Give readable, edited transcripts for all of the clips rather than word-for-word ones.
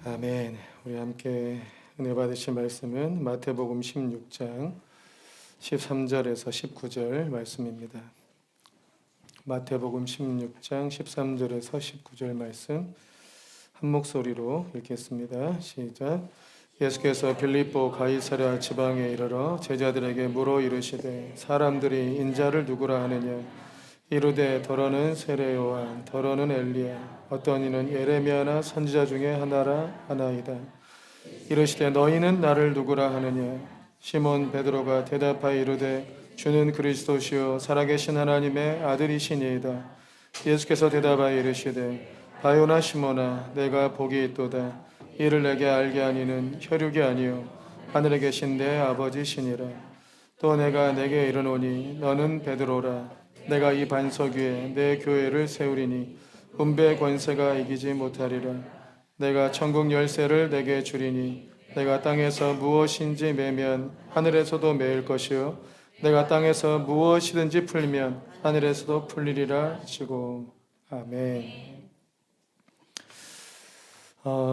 아멘. 우리 함께 은혜 받으실 말씀은 마태복음 16장 13절에서 19절 말씀입니다. 마태복음 16장 13절에서 19절 말씀 한 목소리로 읽겠습니다. 시작. 예수께서 빌립보 가이사랴 지방에 이르러 제자들에게 물어 이르시되 사람들이 인자를 누구라 하느냐. 이르되 더러는 세례 요한, 더러는 엘리야, 어떤 이는 예레미야나 선지자 중에 하나라 하나이다. 이르시되 너희는 나를 누구라 하느냐. 시몬 베드로가 대답하여 이르되 주는 그리스도시요 살아계신 하나님의 아들이시니이다. 예수께서 대답하여 이르시되 바요나 시몬아, 내가 복이 있도다. 이를 내게 알게 하니는 혈육이 아니요 하늘에 계신 내 아버지시니라. 또 내가 내게 이르노니 너는 베드로라. 내가 이 반석 위에 내 교회를 세우리니 음배의 권세가 이기지 못하리라. 내가 천국 열쇠를 내게 주리니 내가 땅에서 무엇인지 매면 하늘에서도 매일 것이요 내가 땅에서 무엇이든지 풀면 하늘에서도 풀리리라 하시고. 아멘.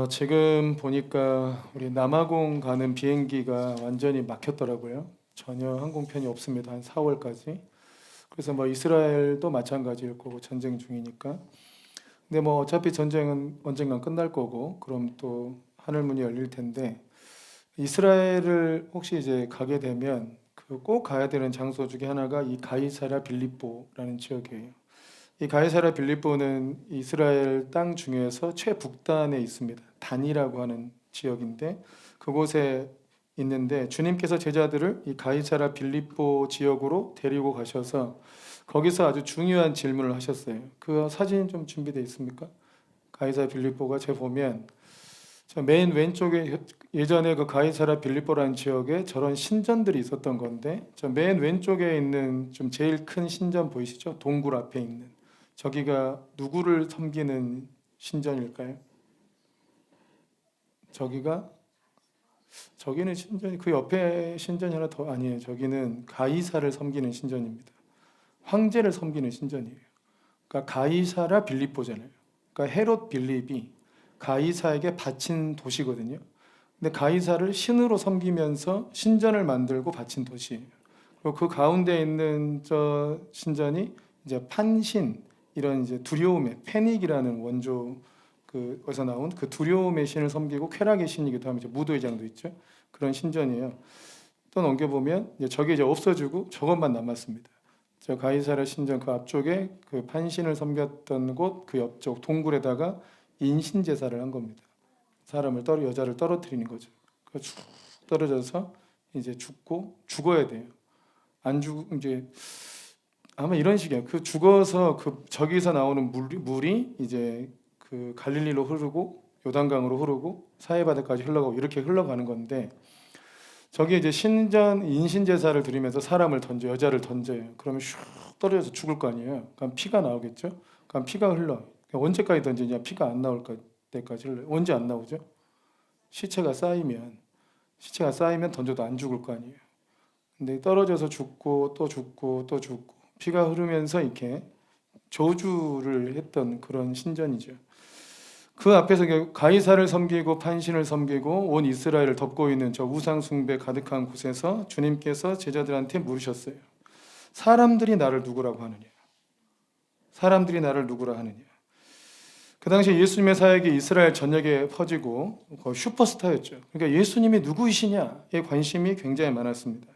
지금 보니까 우리 남아공 가는 비행기가 완전히 막혔더라고요. 전혀 항공편이 없습니다. 한 4월까지. 그래서 이스라엘도 마찬가지일 거고 전쟁 중이니까. 근데 어차피 전쟁은 언젠간 끝날 거고 그럼 또 하늘문이 열릴 텐데, 이스라엘을 혹시 이제 가게 되면 꼭 가야 되는 장소 중에 하나가 이 가이사랴 빌립보라는 지역이에요. 이 가이사랴 빌립보는 이스라엘 땅 중에서 최북단에 있습니다. 단이라고 하는 지역인데 그곳에 있는데, 주님께서 제자들을 이 가이사랴 빌립보 지역으로 데리고 가셔서 거기서 아주 중요한 질문을 하셨어요. 그 사진 좀 준비되어 있습니까? 가이사랴 빌립보가 제가 보면 저 맨 왼쪽에 예전에 그 가이사랴 빌립보라는 지역에 저런 신전들이 있었던 건데, 저 맨 왼쪽에 있는 좀 제일 큰 신전 보이시죠? 동굴 앞에 있는 저기가 누구를 섬기는 신전일까요? 저기는 신전이, 그 옆에 신전이 하나 더, 아니에요. 저기는 가이사를 섬기는 신전입니다. 황제를 섬기는 신전이에요. 그러니까 가이사라 빌립보잖아요. 그러니까 헤롯 빌립이 가이사에게 바친 도시거든요. 근데 가이사를 신으로 섬기면서 신전을 만들고 바친 도시예요. 그리고 그 가운데 있는 저 신전이 이제 판신, 이런 이제 두려움의 패닉이라는 원조, 거기서 나온 그 두려움의 신을 섬기고 쾌락의 신이기도 하면 이제 무도회장도 있죠. 그런 신전이에요. 또 넘겨보면 저게 이제 없어지고 저것만 남았습니다. 저 가이사랴 신전 그 앞쪽에 그 판신을 섬겼던 곳 그 옆쪽 동굴에다가 인신 제사를 한 겁니다. 여자를 떨어뜨리는 거죠. 쭉 떨어져서 이제 죽어야 돼요. 안 죽 이제 아마 이런 식이에요. 그 죽어서 저기서 나오는 물이 이제 그 갈릴리로 흐르고 요단강으로 흐르고 사해바다까지 흘러가고 이렇게 흘러가는 건데, 저기 이제 인신 제사를 드리면서 여자를 던져요. 그러면 슉 떨어져서 죽을 거 아니에요. 그럼 피가 나오겠죠. 그럼 피가 흘러. 언제까지 던지냐? 피가 안 나올 때까지 흘러요. 언제 안 나오죠? 시체가 쌓이면 던져도 안 죽을 거 아니에요. 근데 떨어져서 죽고 또 죽고 또 죽고 피가 흐르면서 이렇게 저주를 했던 그런 신전이죠. 그 앞에서 가이사를 섬기고 판신을 섬기고 온 이스라엘을 덮고 있는 저 우상 숭배 가득한 곳에서 주님께서 제자들한테 물으셨어요. 사람들이 나를 누구라고 하느냐? 사람들이 나를 누구라 하느냐? 그 당시 예수님의 사역이 이스라엘 전역에 퍼지고 거의 슈퍼스타였죠. 그러니까 예수님이 누구이시냐에 관심이 굉장히 많았습니다.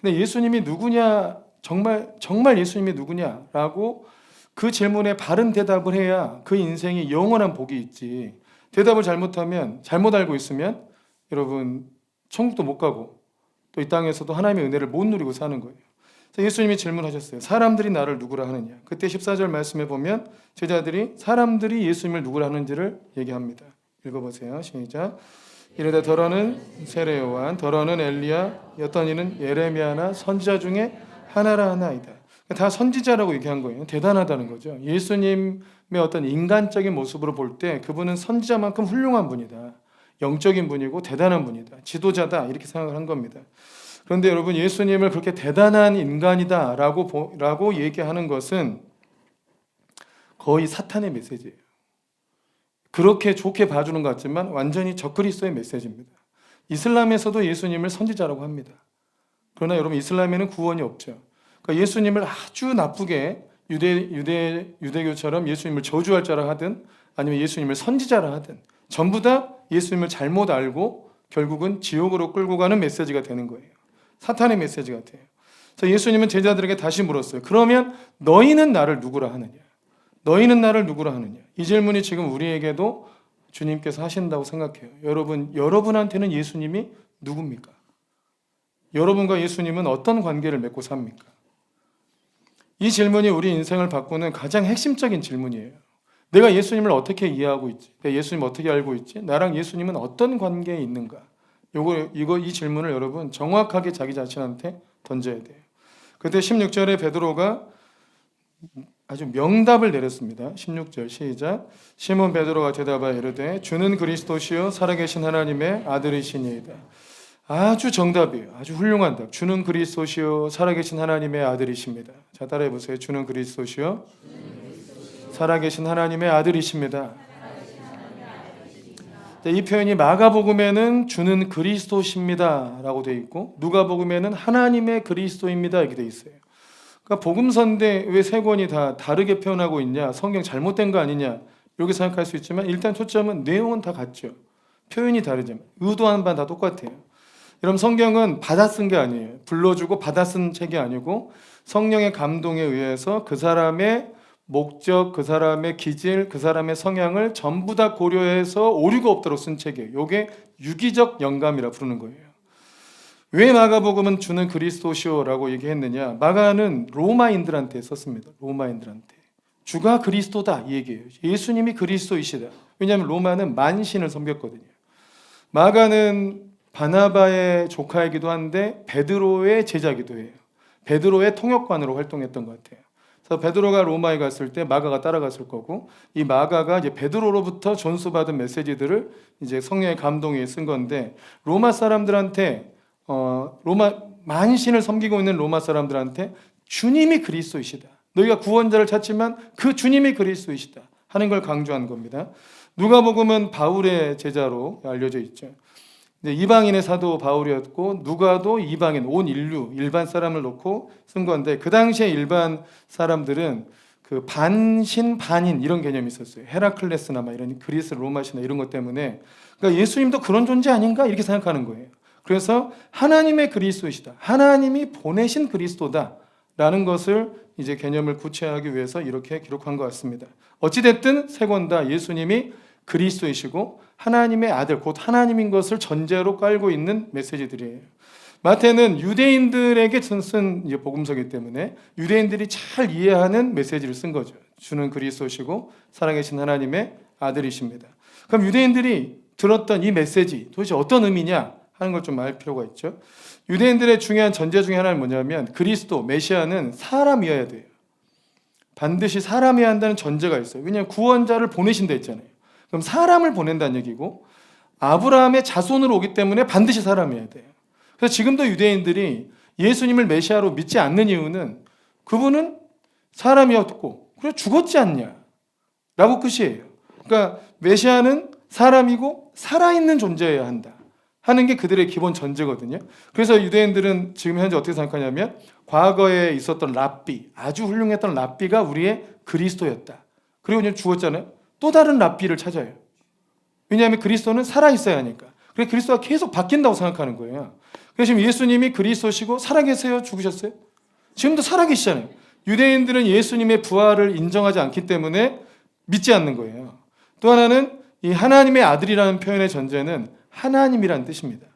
근데 예수님이 누구냐, 정말 예수님이 누구냐라고 그 질문에 바른 대답을 해야 그 인생이 영원한 복이 있지, 대답을 잘못 알고 있으면 여러분 천국도 못 가고 또 이 땅에서도 하나님의 은혜를 못 누리고 사는 거예요. 그래서 예수님이 질문하셨어요. 사람들이 나를 누구라 하느냐? 그때 14절 말씀에 보면 제자들이 사람들이 예수님을 누구라 하는지를 얘기합니다. 읽어보세요. 시작. 이르되 더러는 세례 요한, 더러는 엘리야, 어떤 이는 예레미야나 선지자 중에 하나라 하나이다. 다 선지자라고 얘기한 거예요. 대단하다는 거죠. 예수님의 어떤 인간적인 모습으로 볼 때 그분은 선지자만큼 훌륭한 분이다. 영적인 분이고 대단한 분이다. 지도자다. 이렇게 생각을 한 겁니다. 그런데 여러분, 예수님을 그렇게 대단한 인간이다 라고 얘기하는 것은 거의 사탄의 메시지예요. 그렇게 좋게 봐주는 것 같지만 완전히 적그리스도의 메시지입니다. 이슬람에서도 예수님을 선지자라고 합니다. 그러나 여러분 이슬람에는 구원이 없죠. 그러니까 예수님을 아주 나쁘게 유대교처럼 예수님을 저주할 자라 하든 아니면 예수님을 선지자라 하든 전부 다 예수님을 잘못 알고 결국은 지옥으로 끌고 가는 메시지가 되는 거예요. 사탄의 메시지 같아요. 그래서 예수님은 제자들에게 다시 물었어요. 그러면 너희는 나를 누구라 하느냐? 너희는 나를 누구라 하느냐? 이 질문이 지금 우리에게도 주님께서 하신다고 생각해요. 여러분한테는 예수님이 누굽니까? 여러분과 예수님은 어떤 관계를 맺고 삽니까? 이 질문이 우리 인생을 바꾸는 가장 핵심적인 질문이에요. 내가 예수님을 어떻게 이해하고 있지? 내가 예수님을 어떻게 알고 있지? 나랑 예수님은 어떤 관계에 있는가? 이 질문을 여러분 정확하게 자기 자신한테 던져야 돼요. 그때 16절에 베드로가 아주 명답을 내렸습니다. 16절 시작. 시몬 베드로가 대답하여 이르되 주는 그리스도시요 살아계신 하나님의 아들이시니이다. 아주 정답이에요. 아주 훌륭한 답. 주는 그리스도시요 살아계신 하나님의 아들이십니다. 자, 따라해 보세요. 주는 그리스도시요 살아계신 하나님의 아들이십니다. 이 표현이 마가복음에는 주는 그리스도십니다 라고 되어 있고 누가복음에는 하나님의 그리스도입니다 이렇게 되어 있어요. 그러니까 복음서인데 왜 세 권이 다 다르게 표현하고 있냐, 성경 잘못된 거 아니냐 이렇게 생각할 수 있지만 일단 초점은 내용은 다 같죠. 표현이 다르지만 의도하는 바는 다 똑같아요. 여러분 성경은 받아 쓴 게 아니에요. 불러주고 받아 쓴 책이 아니고 성령의 감동에 의해서 그 사람의 목적, 그 사람의 기질, 그 사람의 성향을 전부 다 고려해서 오류가 없도록 쓴 책이에요. 이게 유기적 영감이라 부르는 거예요. 왜 마가복음은 주는 그리스도시오라고 얘기했느냐? 마가는 로마인들한테 썼습니다. 로마인들한테. 주가 그리스도다 이 얘기예요. 예수님이 그리스도이시다. 왜냐하면 로마는 만신을 섬겼거든요. 마가는 바나바의 조카이기도 한데 베드로의 제자이기도 해요. 베드로의 통역관으로 활동했던 것 같아요. 그래서 베드로가 로마에 갔을 때 마가가 따라갔을 거고 이 마가가 이제 베드로로부터 전수받은 메시지들을 이제 성령의 감동에 쓴 건데 로마 사람들한테 로마 만신을 섬기고 있는 로마 사람들한테 주님이 그리스도이시다. 너희가 구원자를 찾지만 그 주님이 그리스도이시다 하는 걸 강조한 겁니다. 누가복음은 바울의 제자로 알려져 있죠. 이방인의 사도 바울이었고 누가도 이방인 온 인류 일반 사람을 놓고 쓴 건데 그 당시에 일반 사람들은 그 반신 반인 이런 개념이 있었어요. 헤라클레스나 막 이런 그리스 로마시나 이런 것 때문에 그러니까 예수님도 그런 존재 아닌가 이렇게 생각하는 거예요. 그래서 하나님의 그리스도이시다. 하나님이 보내신 그리스도다라는 것을 이제 개념을 구체화하기 위해서 이렇게 기록한 것 같습니다. 어찌 됐든 세 권 다 예수님이 그리스도이시고 하나님의 아들 곧 하나님인 것을 전제로 깔고 있는 메시지들이에요. 마태는 유대인들에게 쓴 복음서이기 때문에 유대인들이 잘 이해하는 메시지를 쓴 거죠. 주는 그리스도시고 살아계신 하나님의 아들이십니다. 그럼 유대인들이 들었던 이 메시지 도대체 어떤 의미냐 하는 걸 좀 알 필요가 있죠. 유대인들의 중요한 전제 중에 하나는 뭐냐면 그리스도 메시아는 사람이어야 돼요. 반드시 사람이어야 한다는 전제가 있어요. 왜냐하면 구원자를 보내신다 했잖아요. 그럼 사람을 보낸다는 얘기고 아브라함의 자손으로 오기 때문에 반드시 사람이어야 돼요. 그래서 지금도 유대인들이 예수님을 메시아로 믿지 않는 이유는 그분은 사람이었고 그래 죽었지 않냐 라고 끝이에요. 그러니까 메시아는 사람이고 살아있는 존재여야 한다 하는 게 그들의 기본 전제거든요. 그래서 유대인들은 지금 현재 어떻게 생각하냐면 과거에 있었던 랍비 아주 훌륭했던 랍비가 우리의 그리스도였다. 그리고 이제 죽었잖아요. 또 다른 랍비를 찾아요. 왜냐하면 그리스도는 살아있어야 하니까. 그래서 그리스도가 계속 바뀐다고 생각하는 거예요. 그래서 지금 예수님이 그리스도시고 살아계세요? 죽으셨어요? 지금도 살아계시잖아요. 유대인들은 예수님의 부활을 인정하지 않기 때문에 믿지 않는 거예요. 또 하나는 이 하나님의 아들이라는 표현의 전제는 하나님이라는 뜻입니다.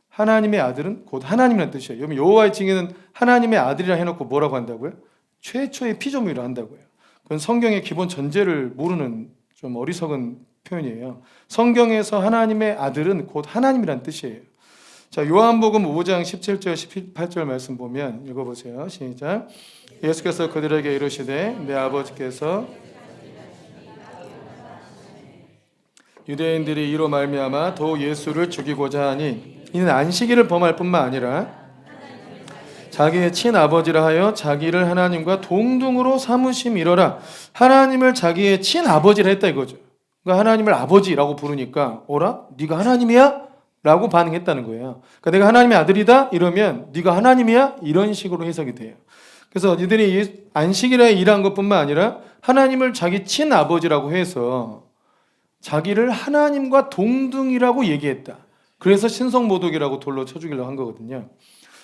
하나님의 아들은 곧 하나님이라는 뜻이에요. 여러분 여호와의 증인은 하나님의 아들이라 해놓고 뭐라고 한다고요? 최초의 피조물이라 한다고요. 그건 성경의 기본 전제를 모르는 좀 어리석은 표현이에요. 성경에서 하나님의 아들은 곧 하나님이란 뜻이에요. 자, 요한복음 5장 17절 18절 말씀 보면 읽어보세요. 시작. 예수께서 그들에게 이르시되 내 아버지께서 유대인들이 이로 말미암아 더욱 예수를 죽이고자 하니 이는 안식일을 범할 뿐만 아니라 자기의 친아버지라 하여 자기를 하나님과 동등으로 삼으심이로라. 하나님을 자기의 친아버지라 했다 이거죠. 그러니까 하나님을 아버지라고 부르니까 어라? 네가 하나님이야? 라고 반응했다는 거예요. 그러니까 내가 하나님의 아들이다? 이러면 네가 하나님이야? 이런 식으로 해석이 돼요. 그래서 이들이 안식일에 일한 것뿐만 아니라 하나님을 자기 친아버지라고 해서 자기를 하나님과 동등이라고 얘기했다. 그래서 신성모독이라고 돌로 쳐주기로 한 거거든요.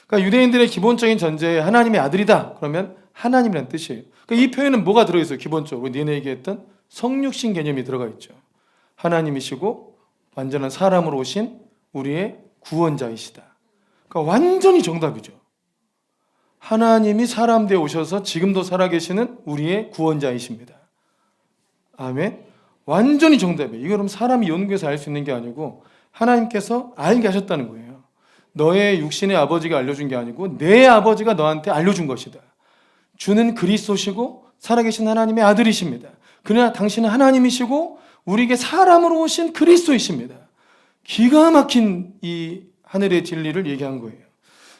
그러니까 유대인들의 기본적인 전제에 하나님의 아들이다. 그러면 하나님이라는 뜻이에요. 그러니까 이 표현은 뭐가 들어있어요? 기본적으로 니네 얘기했던 성육신 개념이 들어가 있죠. 하나님이시고 완전한 사람으로 오신 우리의 구원자이시다. 그러니까 완전히 정답이죠. 하나님이 사람 되어 오셔서 지금도 살아계시는 우리의 구원자이십니다. 아멘. 완전히 정답이에요. 이거 그럼 사람이 연구해서 알 수 있는 게 아니고 하나님께서 알게 하셨다는 거예요. 너의 육신의 아버지가 알려준 게 아니고 내 아버지가 너한테 알려준 것이다. 주는 그리스도시고 살아계신 하나님의 아들이십니다. 그러나 당신은 하나님이시고 우리에게 사람으로 오신 그리스도이십니다. 기가 막힌 이 하늘의 진리를 얘기한 거예요.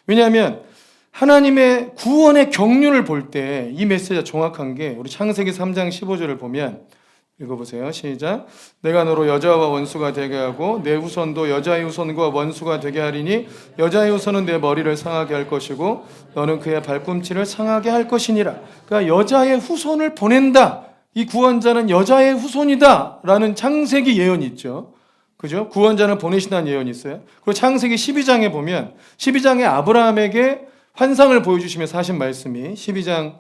왜냐하면 하나님의 구원의 경륜을 볼 때 이 메시지가 정확한 게 우리 창세기 3장 15절을 보면 읽어보세요. 시작. 내가 너로 여자와 원수가 되게 하고 내 후손도 여자의 후손과 원수가 되게 하리니 여자의 후손은 내 머리를 상하게 할 것이고 너는 그의 발꿈치를 상하게 할 것이니라. 그러니까 여자의 후손을 보낸다. 이 구원자는 여자의 후손이다 라는 창세기 예언이 있죠. 그죠? 구원자는 보내신다는 예언이 있어요. 그리고 창세기 12장에 보면 12장에 아브라함에게 환상을 보여주시면서 하신 말씀이 15장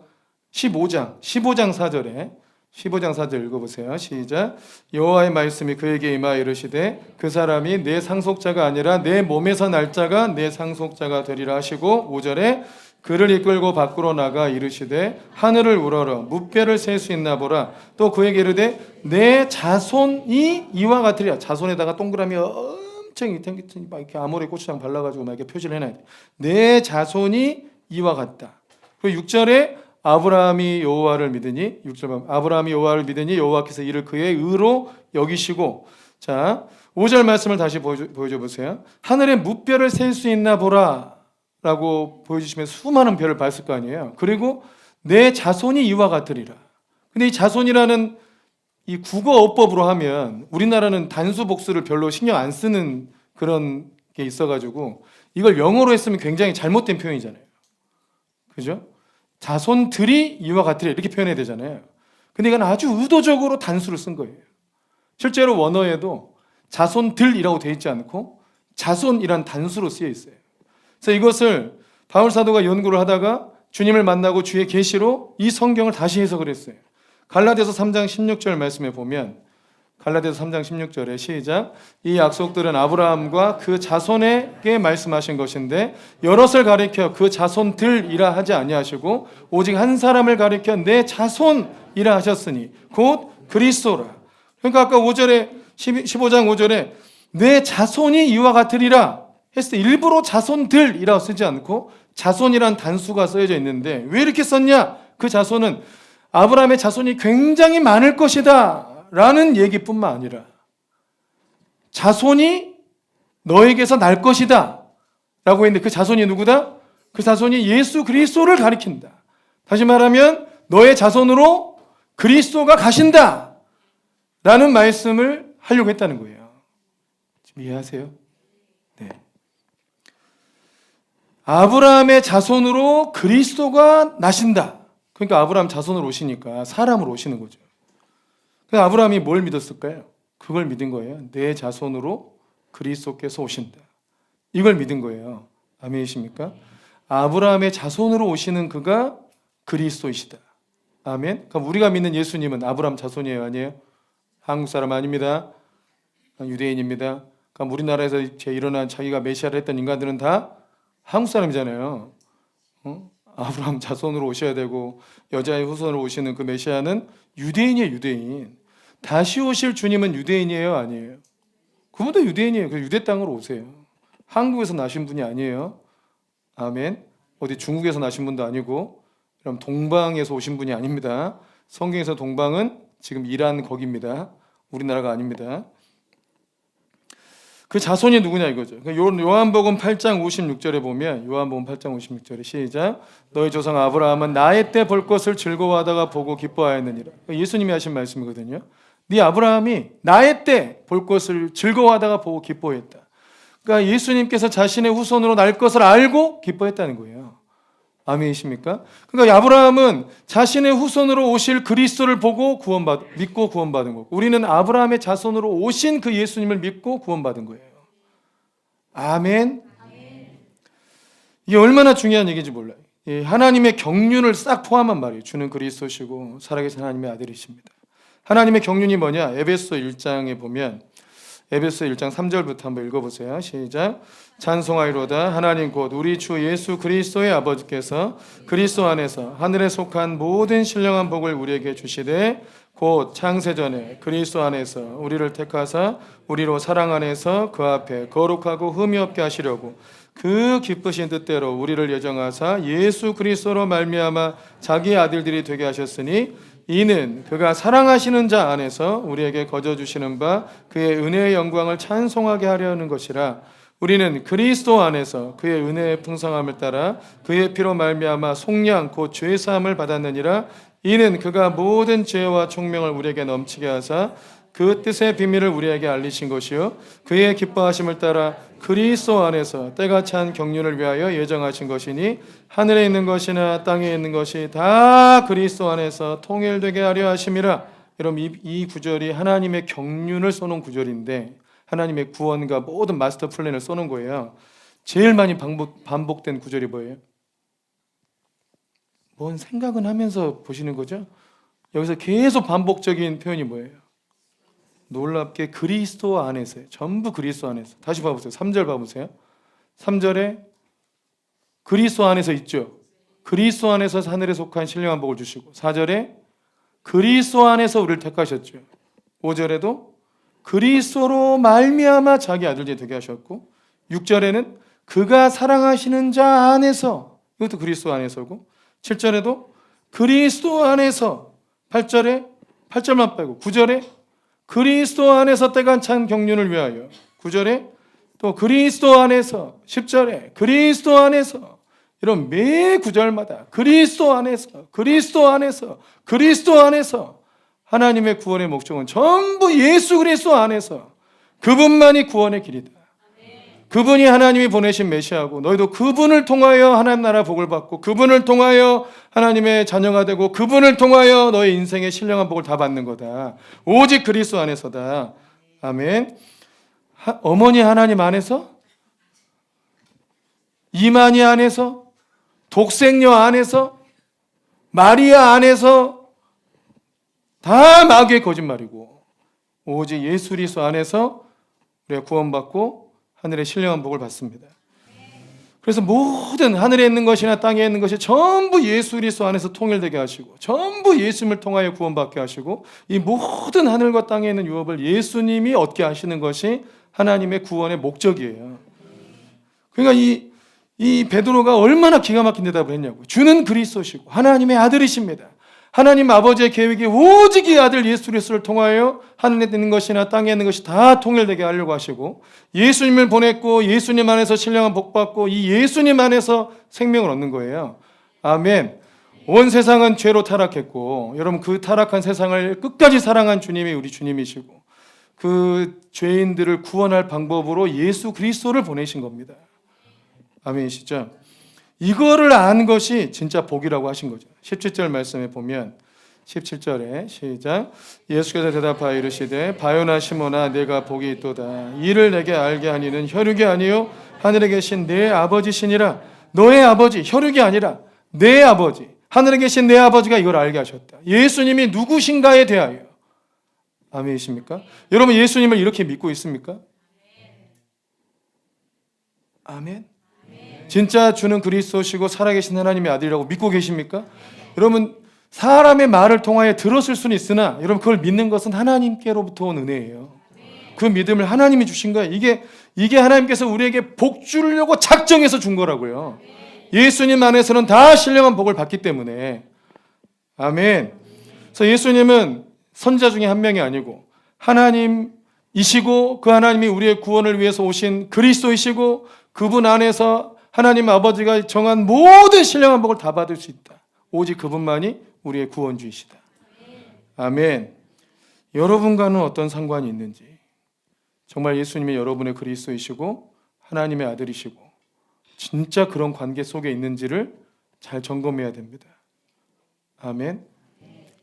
4절 읽어보세요. 시작. 여호와의 말씀이 그에게 임하여 이르시되 그 사람이 내 상속자가 아니라 내 몸에서 날 자가 내 상속자가 되리라 하시고 5절에 그를 이끌고 밖으로 나가 이르시되 하늘을 우러러 무뼈를 셀 수 있나 보라. 또 그에게 이르되 내 자손이 이와 같으리라. 자손에다가 동그라미 엄청 이렇게 아모레 고추장 발라가지고 막 이렇게 표시를 해놔야 돼. 내 자손이 이와 같다. 그리고 6절에 아브라함이 여호와를 믿으니 6절 아브라함이 여호와를 믿으니 여호와께서 이를 그의 의로 여기시고 자 5절 말씀을 다시 보여줘 보세요. 하늘에 무뼈를 셀 수 있나 보라 라고 보여주시면 수많은 별을 봤을 거 아니에요. 그리고 내 자손이 이와 같으리라. 근데 이 자손이라는 이 국어어법으로 하면 우리나라는 단수 복수를 별로 신경 안 쓰는 그런 게 있어가지고 이걸 영어로 했으면 굉장히 잘못된 표현이잖아요. 그죠? 자손들이 이와 같으리라 이렇게 표현해야 되잖아요. 근데 이건 아주 의도적으로 단수를 쓴 거예요. 실제로 원어에도 자손들이라고 되어 있지 않고 자손이란 단수로 쓰여 있어요. 그래서 이것을 바울 사도가 연구를 하다가 주님을 만나고 주의 계시로 이 성경을 다시 해석을 했어요. 갈라디아서 3장 16절 말씀에 보면 갈라디아서 3장 16절에 시작. 이 약속들은 아브라함과 그 자손에게 말씀하신 것인데 여럿을 가리켜 그 자손들이라 하지 아니하시고 오직 한 사람을 가리켜 내 자손이라 하셨으니 곧 그리스도라. 그러니까 아까 5절에 15장 5절에 내 자손이 이와 같으리라 했을 때 일부러 자손들이라고 쓰지 않고 자손이란 단수가 쓰여져 있는데 왜 이렇게 썼냐? 그 자손은 아브라함의 자손이 굉장히 많을 것이다 라는 얘기뿐만 아니라 자손이 너에게서 날 것이다 라고 했는데 그 자손이 누구다? 그 자손이 예수 그리스도를 가리킨다. 다시 말하면 너의 자손으로 그리스도가 가신다 라는 말씀을 하려고 했다는 거예요. 지금 이해하세요? 네. 아브라함의 자손으로 그리스도가 나신다. 그러니까 아브라함 자손으로 오시니까 사람으로 오시는 거죠. 그래서 아브라함이 뭘 믿었을까요? 그걸 믿은 거예요. 내 자손으로 그리스도께서 오신다. 이걸 믿은 거예요. 아멘이십니까? 아브라함의 자손으로 오시는 그가 그리스도이시다. 아멘. 그럼 우리가 믿는 예수님은 아브라함 자손이에요, 아니에요? 한국 사람 아닙니다. 유대인입니다. 그럼 우리나라에서 일어난 자기가 메시아를 했던 인간들은 다 한국 사람이잖아요. 아브라함 자손으로 오셔야 되고 여자의 후손으로 오시는 그 메시아는 유대인이에요. 유대인. 다시 오실 주님은 유대인이에요? 아니에요? 그분도 유대인이에요. 그 유대 땅으로 오세요. 한국에서 나신 분이 아니에요. 아멘. 어디 중국에서 나신 분도 아니고 그럼 동방에서 오신 분이 아닙니다. 성경에서 동방은 지금 이란 거기입니다. 우리나라가 아닙니다. 그 자손이 누구냐 이거죠. 요한복음 8장 56절에 보면 요한복음 8장 56절에 시작. 너희 조상 아브라함은 나의 때 볼 것을 즐거워하다가 보고 기뻐하였느니라. 예수님이 하신 말씀이거든요. 네 아브라함이 나의 때 볼 것을 즐거워하다가 보고 기뻐했다. 그러니까 예수님께서 자신의 후손으로 날 것을 알고 기뻐했다는 거예요. 아멘이십니까? 그러니까 아브라함은 자신의 후손으로 오실 그리스도를 보고 믿고 구원받은 거고, 우리는 아브라함의 자손으로 오신 그 예수님을 믿고 구원받은 거예요. 아멘. 이게 얼마나 중요한 얘기인지 몰라요. 하나님의 경륜을 싹 포함한 말이에요. 주는 그리스도시고 살아계신 하나님의 아들이십니다. 하나님의 경륜이 뭐냐? 에베소 1장에 보면 에베소 1장 3절부터 한번 읽어보세요. 시작. 찬송하이로다 하나님 곧 우리 주 예수 그리스도의 아버지께서 그리스도 안에서 하늘에 속한 모든 신령한 복을 우리에게 주시되 곧 창세전에 그리스도 안에서 우리를 택하사 우리로 사랑 안에서 그 앞에 거룩하고 흠이 없게 하시려고 그 기쁘신 뜻대로 우리를 예정하사 예수 그리스도로 말미암아 자기 아들들이 되게 하셨으니 이는 그가 사랑하시는 자 안에서 우리에게 거저 주시는 바 그의 은혜의 영광을 찬송하게 하려는 것이라. 우리는 그리스도 안에서 그의 은혜의 풍성함을 따라 그의 피로 말미암아 속량 곧 죄 사함을 받았느니라. 이는 그가 모든 죄와 총명을 우리에게 넘치게 하사 그 뜻의 비밀을 우리에게 알리신 것이요 그의 기뻐하심을 따라 그리스도 안에서 때가 찬 경륜을 위하여 예정하신 것이니 하늘에 있는 것이나 땅에 있는 것이 다 그리스도 안에서 통일되게 하려 하심이라. 여러분 이 구절이 하나님의 경륜을 쏘는 구절인데 하나님의 구원과 모든 마스터 플랜을 쏘는 거예요. 제일 많이 반복된 구절이 뭐예요? 뭔 생각은 하면서 보시는 거죠? 여기서 계속 반복적인 표현이 뭐예요? 놀랍게 그리스도 안에서요. 전부 그리스도 안에서. 다시 봐보세요. 3절 봐보세요. 3절에 그리스도 안에서 있죠. 그리스도 안에서 하늘에 속한 신령한 복을 주시고, 4절에 그리스도 안에서 우리를 택하셨죠. 5절에도 그리스도로 말미암아 자기 아들들이 되게 하셨고, 6절에는 그가 사랑하시는 자 안에서, 이것도 그리스도 안에서고, 7절에도 그리스도 안에서, 8절만 빼고 9절에 그리스도 안에서 때가 찬 경륜을 위하여, 9절에 또 그리스도 안에서, 10절에 그리스도 안에서, 이런 매 구절마다 그리스도 안에서, 그리스도 안에서, 그리스도 안에서 하나님의 구원의 목적은 전부 예수 그리스도 안에서 그분만이 구원의 길이다. 그분이 하나님이 보내신 메시아고 너희도 그분을 통하여 하나님 나라 복을 받고 그분을 통하여 하나님의 자녀가 되고 그분을 통하여 너의 인생의 신령한 복을 다 받는 거다. 오직 그리스도 안에서다. 아멘. 어머니 하나님 안에서, 이만희 안에서, 독생녀 안에서, 마리아 안에서 다 마귀의 거짓말이고 오직 예수 그리스도 안에서 우리가 구원받고 하늘의 신령한 복을 받습니다. 그래서 모든 하늘에 있는 것이나 땅에 있는 것이 전부 예수 그리스도 안에서 통일되게 하시고 전부 예수님을 통하여 구원받게 하시고 이 모든 하늘과 땅에 있는 유업을 예수님이 얻게 하시는 것이 하나님의 구원의 목적이에요. 그러니까 이 베드로가 얼마나 기가 막힌 대답을 했냐고. 주는 그리스도시고 하나님의 아들이십니다. 하나님 아버지의 계획이 오직 이 아들 예수 그리스도를 통하여 하늘에 있는 것이나 땅에 있는 것이 다 통일되게 하려고 하시고 예수님을 보냈고 예수님 안에서 신령한 복 받고 이 예수님 안에서 생명을 얻는 거예요. 아멘. 온 세상은 죄로 타락했고 여러분 그 타락한 세상을 끝까지 사랑한 주님이 우리 주님이시고 그 죄인들을 구원할 방법으로 예수 그리스도를 보내신 겁니다. 아멘이시죠? 이거를 안 것이 진짜 복이라고 하신 거죠. 17절 말씀에 보면 17절에 시작. 예수께서 대답하여 이르시되 바요나 시몬아 내가 복이 있도다. 이를 내게 알게 하니는 혈육이 아니요 하늘에 계신 내 아버지시니라. 너의 아버지, 혈육이 아니라 내 아버지, 하늘에 계신 내 아버지가 이걸 알게 하셨다. 예수님이 누구신가에 대하여. 아멘이십니까? 여러분 예수님을 이렇게 믿고 있습니까? 아멘. 진짜 주는 그리스도시고 살아계신 하나님의 아들이라고 믿고 계십니까? 여러분 사람의 말을 통하여 들었을 수는 있으나 여러분 그걸 믿는 것은 하나님께로부터 온 은혜예요. 그 믿음을 하나님이 주신 거예요. 이게 하나님께서 우리에게 복 주려고 작정해서 준 거라고요. 예수님 안에서는 다 신령한 복을 받기 때문에. 아멘. 그래서 예수님은 선지자 중에 한 명이 아니고 하나님이시고 그 하나님이 우리의 구원을 위해서 오신 그리스도이시고 그분 안에서 하나님 아버지가 정한 모든 신령한 복을 다 받을 수 있다. 오직 그분만이 우리의 구원주이시다. 아멘. 여러분과는 어떤 상관이 있는지, 정말 예수님이 여러분의 그리스도이시고 하나님의 아들이시고 진짜 그런 관계 속에 있는지를 잘 점검해야 됩니다. 아멘.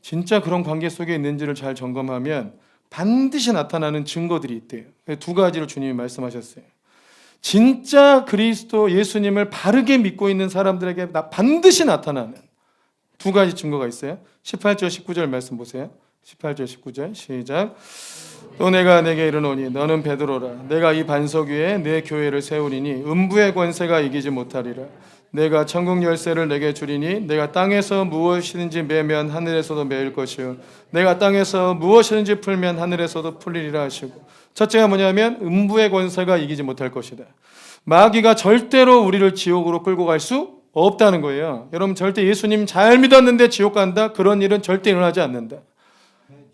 진짜 그런 관계 속에 있는지를 잘 점검하면 반드시 나타나는 증거들이 있대요. 두 가지로 주님이 말씀하셨어요. 진짜 그리스도 예수님을 바르게 믿고 있는 사람들에게 반드시 나타나는 두 가지 증거가 있어요. 18절 19절 말씀 보세요. 18절 19절 시작. 또 내가 내게 이르노니 너는 베드로라. 내가 이 반석 위에 내 교회를 세우리니 음부의 권세가 이기지 못하리라. 내가 천국 열쇠를 내게 주리니 내가 땅에서 무엇이든지 매면 하늘에서도 매일 것이요 내가 땅에서 무엇이든지 풀면 하늘에서도 풀리리라 하시고, 첫째가 뭐냐면 음부의 권세가 이기지 못할 것이다. 마귀가 절대로 우리를 지옥으로 끌고 갈 수 없다는 거예요. 여러분, 절대 예수님 잘 믿었는데 지옥 간다? 그런 일은 절대 일어나지 않는다.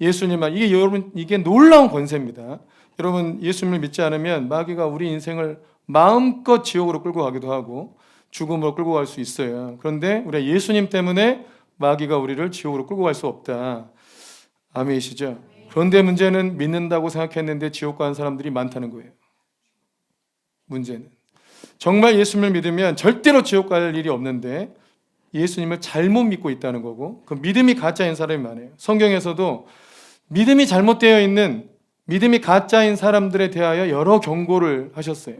예수님만, 이게 여러분, 이게 놀라운 권세입니다. 여러분, 예수님을 믿지 않으면 마귀가 우리 인생을 마음껏 지옥으로 끌고 가기도 하고 죽음으로 끌고 갈 수 있어요. 그런데 우리가 예수님 때문에 마귀가 우리를 지옥으로 끌고 갈 수 없다. 아멘이시죠? 그런데 문제는 믿는다고 생각했는데 지옥 가는 사람들이 많다는 거예요. 문제는 정말 예수님을 믿으면 절대로 지옥 갈 일이 없는데 예수님을 잘못 믿고 있다는 거고, 그 믿음이 가짜인 사람이 많아요. 성경에서도 믿음이 잘못되어 있는, 믿음이 가짜인 사람들에 대하여 여러 경고를 하셨어요.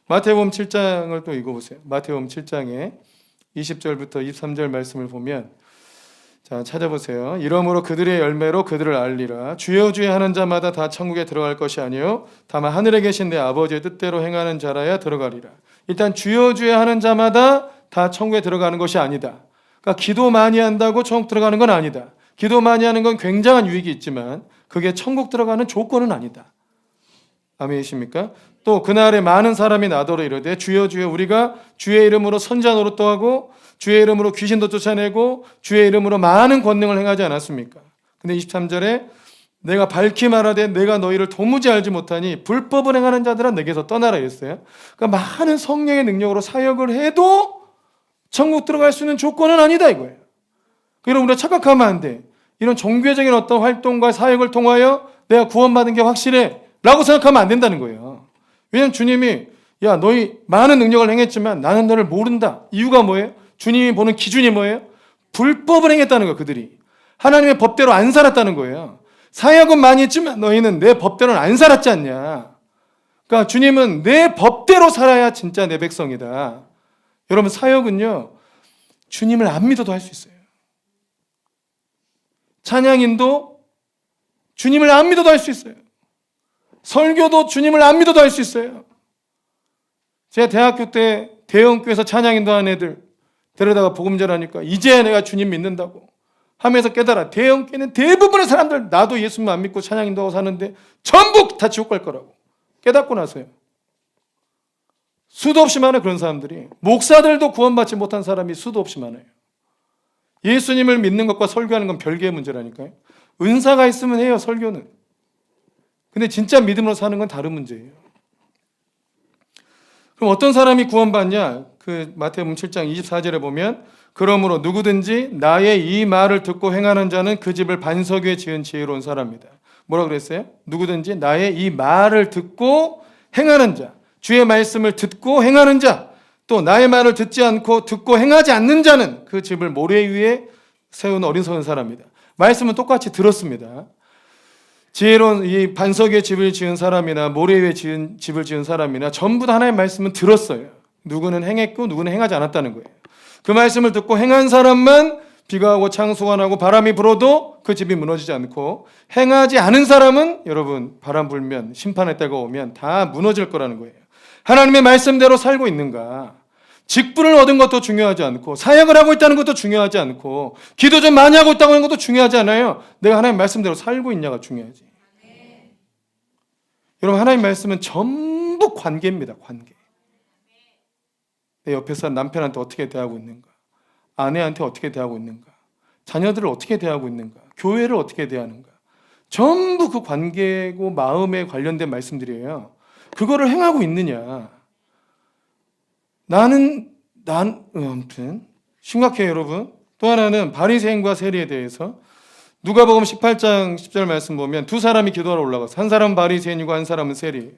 마태복음 7장을 또 읽어보세요. 마태복음 7장에 20절부터 23절 말씀을 보면, 자, 찾아보세요. 이러므로 그들의 열매로 그들을 알리라. 주여 주여 하는 자마다 다 천국에 들어갈 것이 아니요 다만 하늘에 계신 내 아버지의 뜻대로 행하는 자라야 들어가리라. 일단 주여 주여 하는 자마다 다 천국에 들어가는 것이 아니다. 그러니까 기도 많이 한다고 천국 들어가는 건 아니다. 기도 많이 하는 건 굉장한 유익이 있지만 그게 천국 들어가는 조건은 아니다. 아멘이십니까? 또 그날에 많은 사람이 나더러 이르되 주여 주여 우리가 주의 이름으로 선자 노릇도 하고 주의 이름으로 귀신도 쫓아내고 주의 이름으로 많은 권능을 행하지 않았습니까? 근데 23절에 내가 밝히 말하되 내가 너희를 도무지 알지 못하니 불법을 행하는 자들아 내게서 떠나라 했어요. 그러니까 많은 성령의 능력으로 사역을 해도 천국 들어갈 수 있는 조건은 아니다 이거예요. 그럼 우리가 착각하면 안 돼. 이런 종교적인 어떤 활동과 사역을 통하여 내가 구원받은 게 확실해 라고 생각하면 안 된다는 거예요. 왜냐하면 주님이 야 너희 많은 능력을 행했지만 나는 너를 모른다. 이유가 뭐예요? 주님이 보는 기준이 뭐예요? 불법을 행했다는 거예요. 그들이 하나님의 법대로 안 살았다는 거예요. 사역은 많이 했지만 너희는 내 법대로는 안 살았지 않냐. 그러니까 주님은 내 법대로 살아야 진짜 내 백성이다. 여러분, 사역은요 주님을 안 믿어도 할 수 있어요. 찬양인도 주님을 안 믿어도 할 수 있어요. 설교도 주님을 안 믿어도 할 수 있어요. 제가 대학교 때 대형교회에서 찬양인도 한 애들 데려다가 복음 전하니까 이제 내가 주님 믿는다고 하면서 깨달아. 대형교회는 대부분의 사람들 나도 예수님 안 믿고 찬양인도 하고 사는데 전부 다 지옥 갈 거라고 깨닫고 나서요. 수도 없이 많아요. 그런 사람들이. 목사들도 구원받지 못한 사람이 수도 없이 많아요. 예수님을 믿는 것과 설교하는 건 별개의 문제라니까요. 은사가 있으면 해요, 설교는. 근데 진짜 믿음으로 사는 건 다른 문제예요. 그럼 어떤 사람이 구원받냐? 그 마태복음 7장 24절에 보면 그러므로 누구든지 나의 이 말을 듣고 행하는 자는 그 집을 반석 위에 지은 지혜로운 사람이다. 뭐라 그랬어요? 누구든지 나의 이 말을 듣고 행하는 자, 주의 말씀을 듣고 행하는 자, 또 나의 말을 듣지 않고 듣고 행하지 않는 자는 그 집을 모래 위에 세운 어리석은 사람이다. 말씀은 똑같이 들었습니다. 지혜로운 이 반석 위에 집을 지은 사람이나 모래 위에 집을 지은 사람이나 전부 다 하나님의 말씀은 들었어요. 누구는 행했고 누구는 행하지 않았다는 거예요. 그 말씀을 듣고 행한 사람만 비가 오고 창수가 나고 바람이 불어도 그 집이 무너지지 않고, 행하지 않은 사람은 여러분 바람 불면 심판의 때가 오면 다 무너질 거라는 거예요. 하나님의 말씀대로 살고 있는가? 직분을 얻은 것도 중요하지 않고 사역을 하고 있다는 것도 중요하지 않고 기도 좀 많이 하고 있다고 하는 것도 중요하지 않아요. 내가 하나님 말씀대로 살고 있냐가 중요하지. 여러분, 하나님 말씀은 전부 관계입니다. 관계. 내 옆에 사람 남편한테 어떻게 대하고 있는가, 아내한테 어떻게 대하고 있는가, 자녀들을 어떻게 대하고 있는가, 교회를 어떻게 대하는가, 전부 그 관계고 마음에 관련된 말씀들이에요. 그거를 행하고 있느냐. 아무튼 심각해요, 여러분. 또 하나는 바리새인과 세리에 대해서 누가복음 18장 10절 말씀 보면 두 사람이 기도하러 올라가서 한 사람은 바리새인이고 한 사람은 세리예요.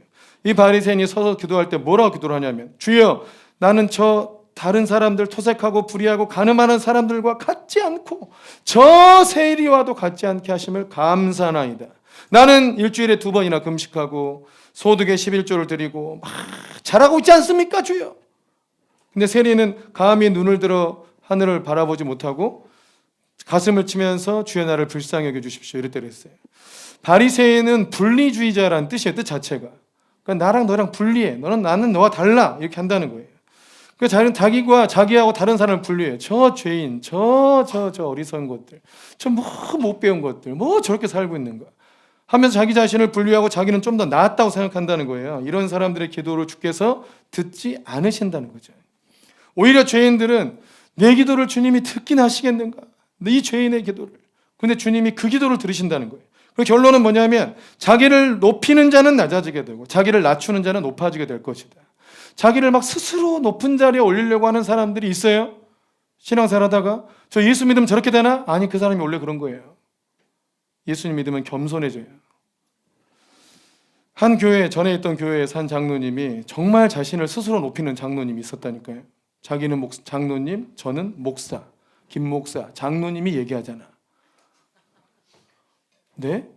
이 바리새인이 서서 기도할 때 뭐라고 기도를 하냐면 주여 나는 저 다른 사람들 토색하고 불의하고 가늠하는 사람들과 같지 않고 저 세리와도 같지 않게 하심을 감사하나이다. 나는 일주일에 2번이나 금식하고 소득의 11조를 드리고 막 잘하고 있지 않습니까 주여. 근데 세리는 감히 눈을 들어 하늘을 바라보지 못하고 가슴을 치면서 주여 나를 불쌍히 여겨주십시오 이랬다 그랬어요. 바리새인은 분리주의자라는 뜻이에요. 뜻 자체가. 그러니까 나랑 너랑 분리해. 나는 너와 달라. 이렇게 한다는 거예요. 그러니까 자기가 자기하고 다른 사람을 분리해. 저 죄인, 저 어리석은 것들, 저 뭐 못 배운 것들, 뭐 저렇게 살고 있는가 하면서 자기 자신을 분리하고 자기는 좀 더 낫다고 생각한다는 거예요. 이런 사람들의 기도를 주께서 듣지 않으신다는 거죠. 오히려 죄인들은 내 기도를 주님이 듣긴 하시겠는가? 이 죄인의 기도를. 근데 주님이 그 기도를 들으신다는 거예요. 그 결론은 뭐냐면 자기를 높이는 자는 낮아지게 되고 자기를 낮추는 자는 높아지게 될 것이다. 자기를 막 스스로 높은 자리에 올리려고 하는 사람들이 있어요. 신앙생활 하다가 저 예수 믿으면 저렇게 되나? 아니 그 사람이 원래 그런 거예요. 예수님 믿으면 겸손해져요. 한 교회, 전에 있던 교회에 산 장로님이 정말 자신을 스스로 높이는 장로님이 있었다니까요. 자기는 장로님, 저는 목사, 김 목사, 장로님이 얘기하잖아. 네?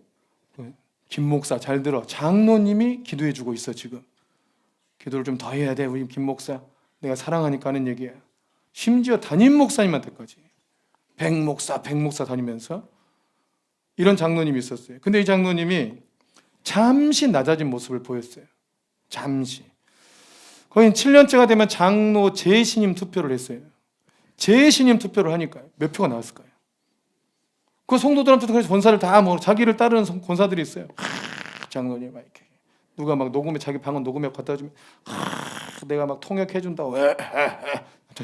김 목사 잘 들어. 장로님이 기도해 주고 있어 지금. 기도를 좀 더 해야 돼 우리 김 목사. 내가 사랑하니까 하는 얘기야. 심지어 담임 목사님한테까지. 백 목사 다니면서 이런 장로님이 있었어요. 근데 이 장로님이 잠시 낮아진 모습을 보였어요. 잠시. 거의 7년째가 되면 장로 재신임 투표를 했어요. 재신임 투표를 하니까 몇 표가 나왔을까요? 그 성도들한테도 그래서 권사를 다 자기를 따르는 권사들이 있어요. 장로님 막 이렇게 누가 막 녹음해 자기 방은 녹음해 갖다 주면 내가 막 통역해 준다고.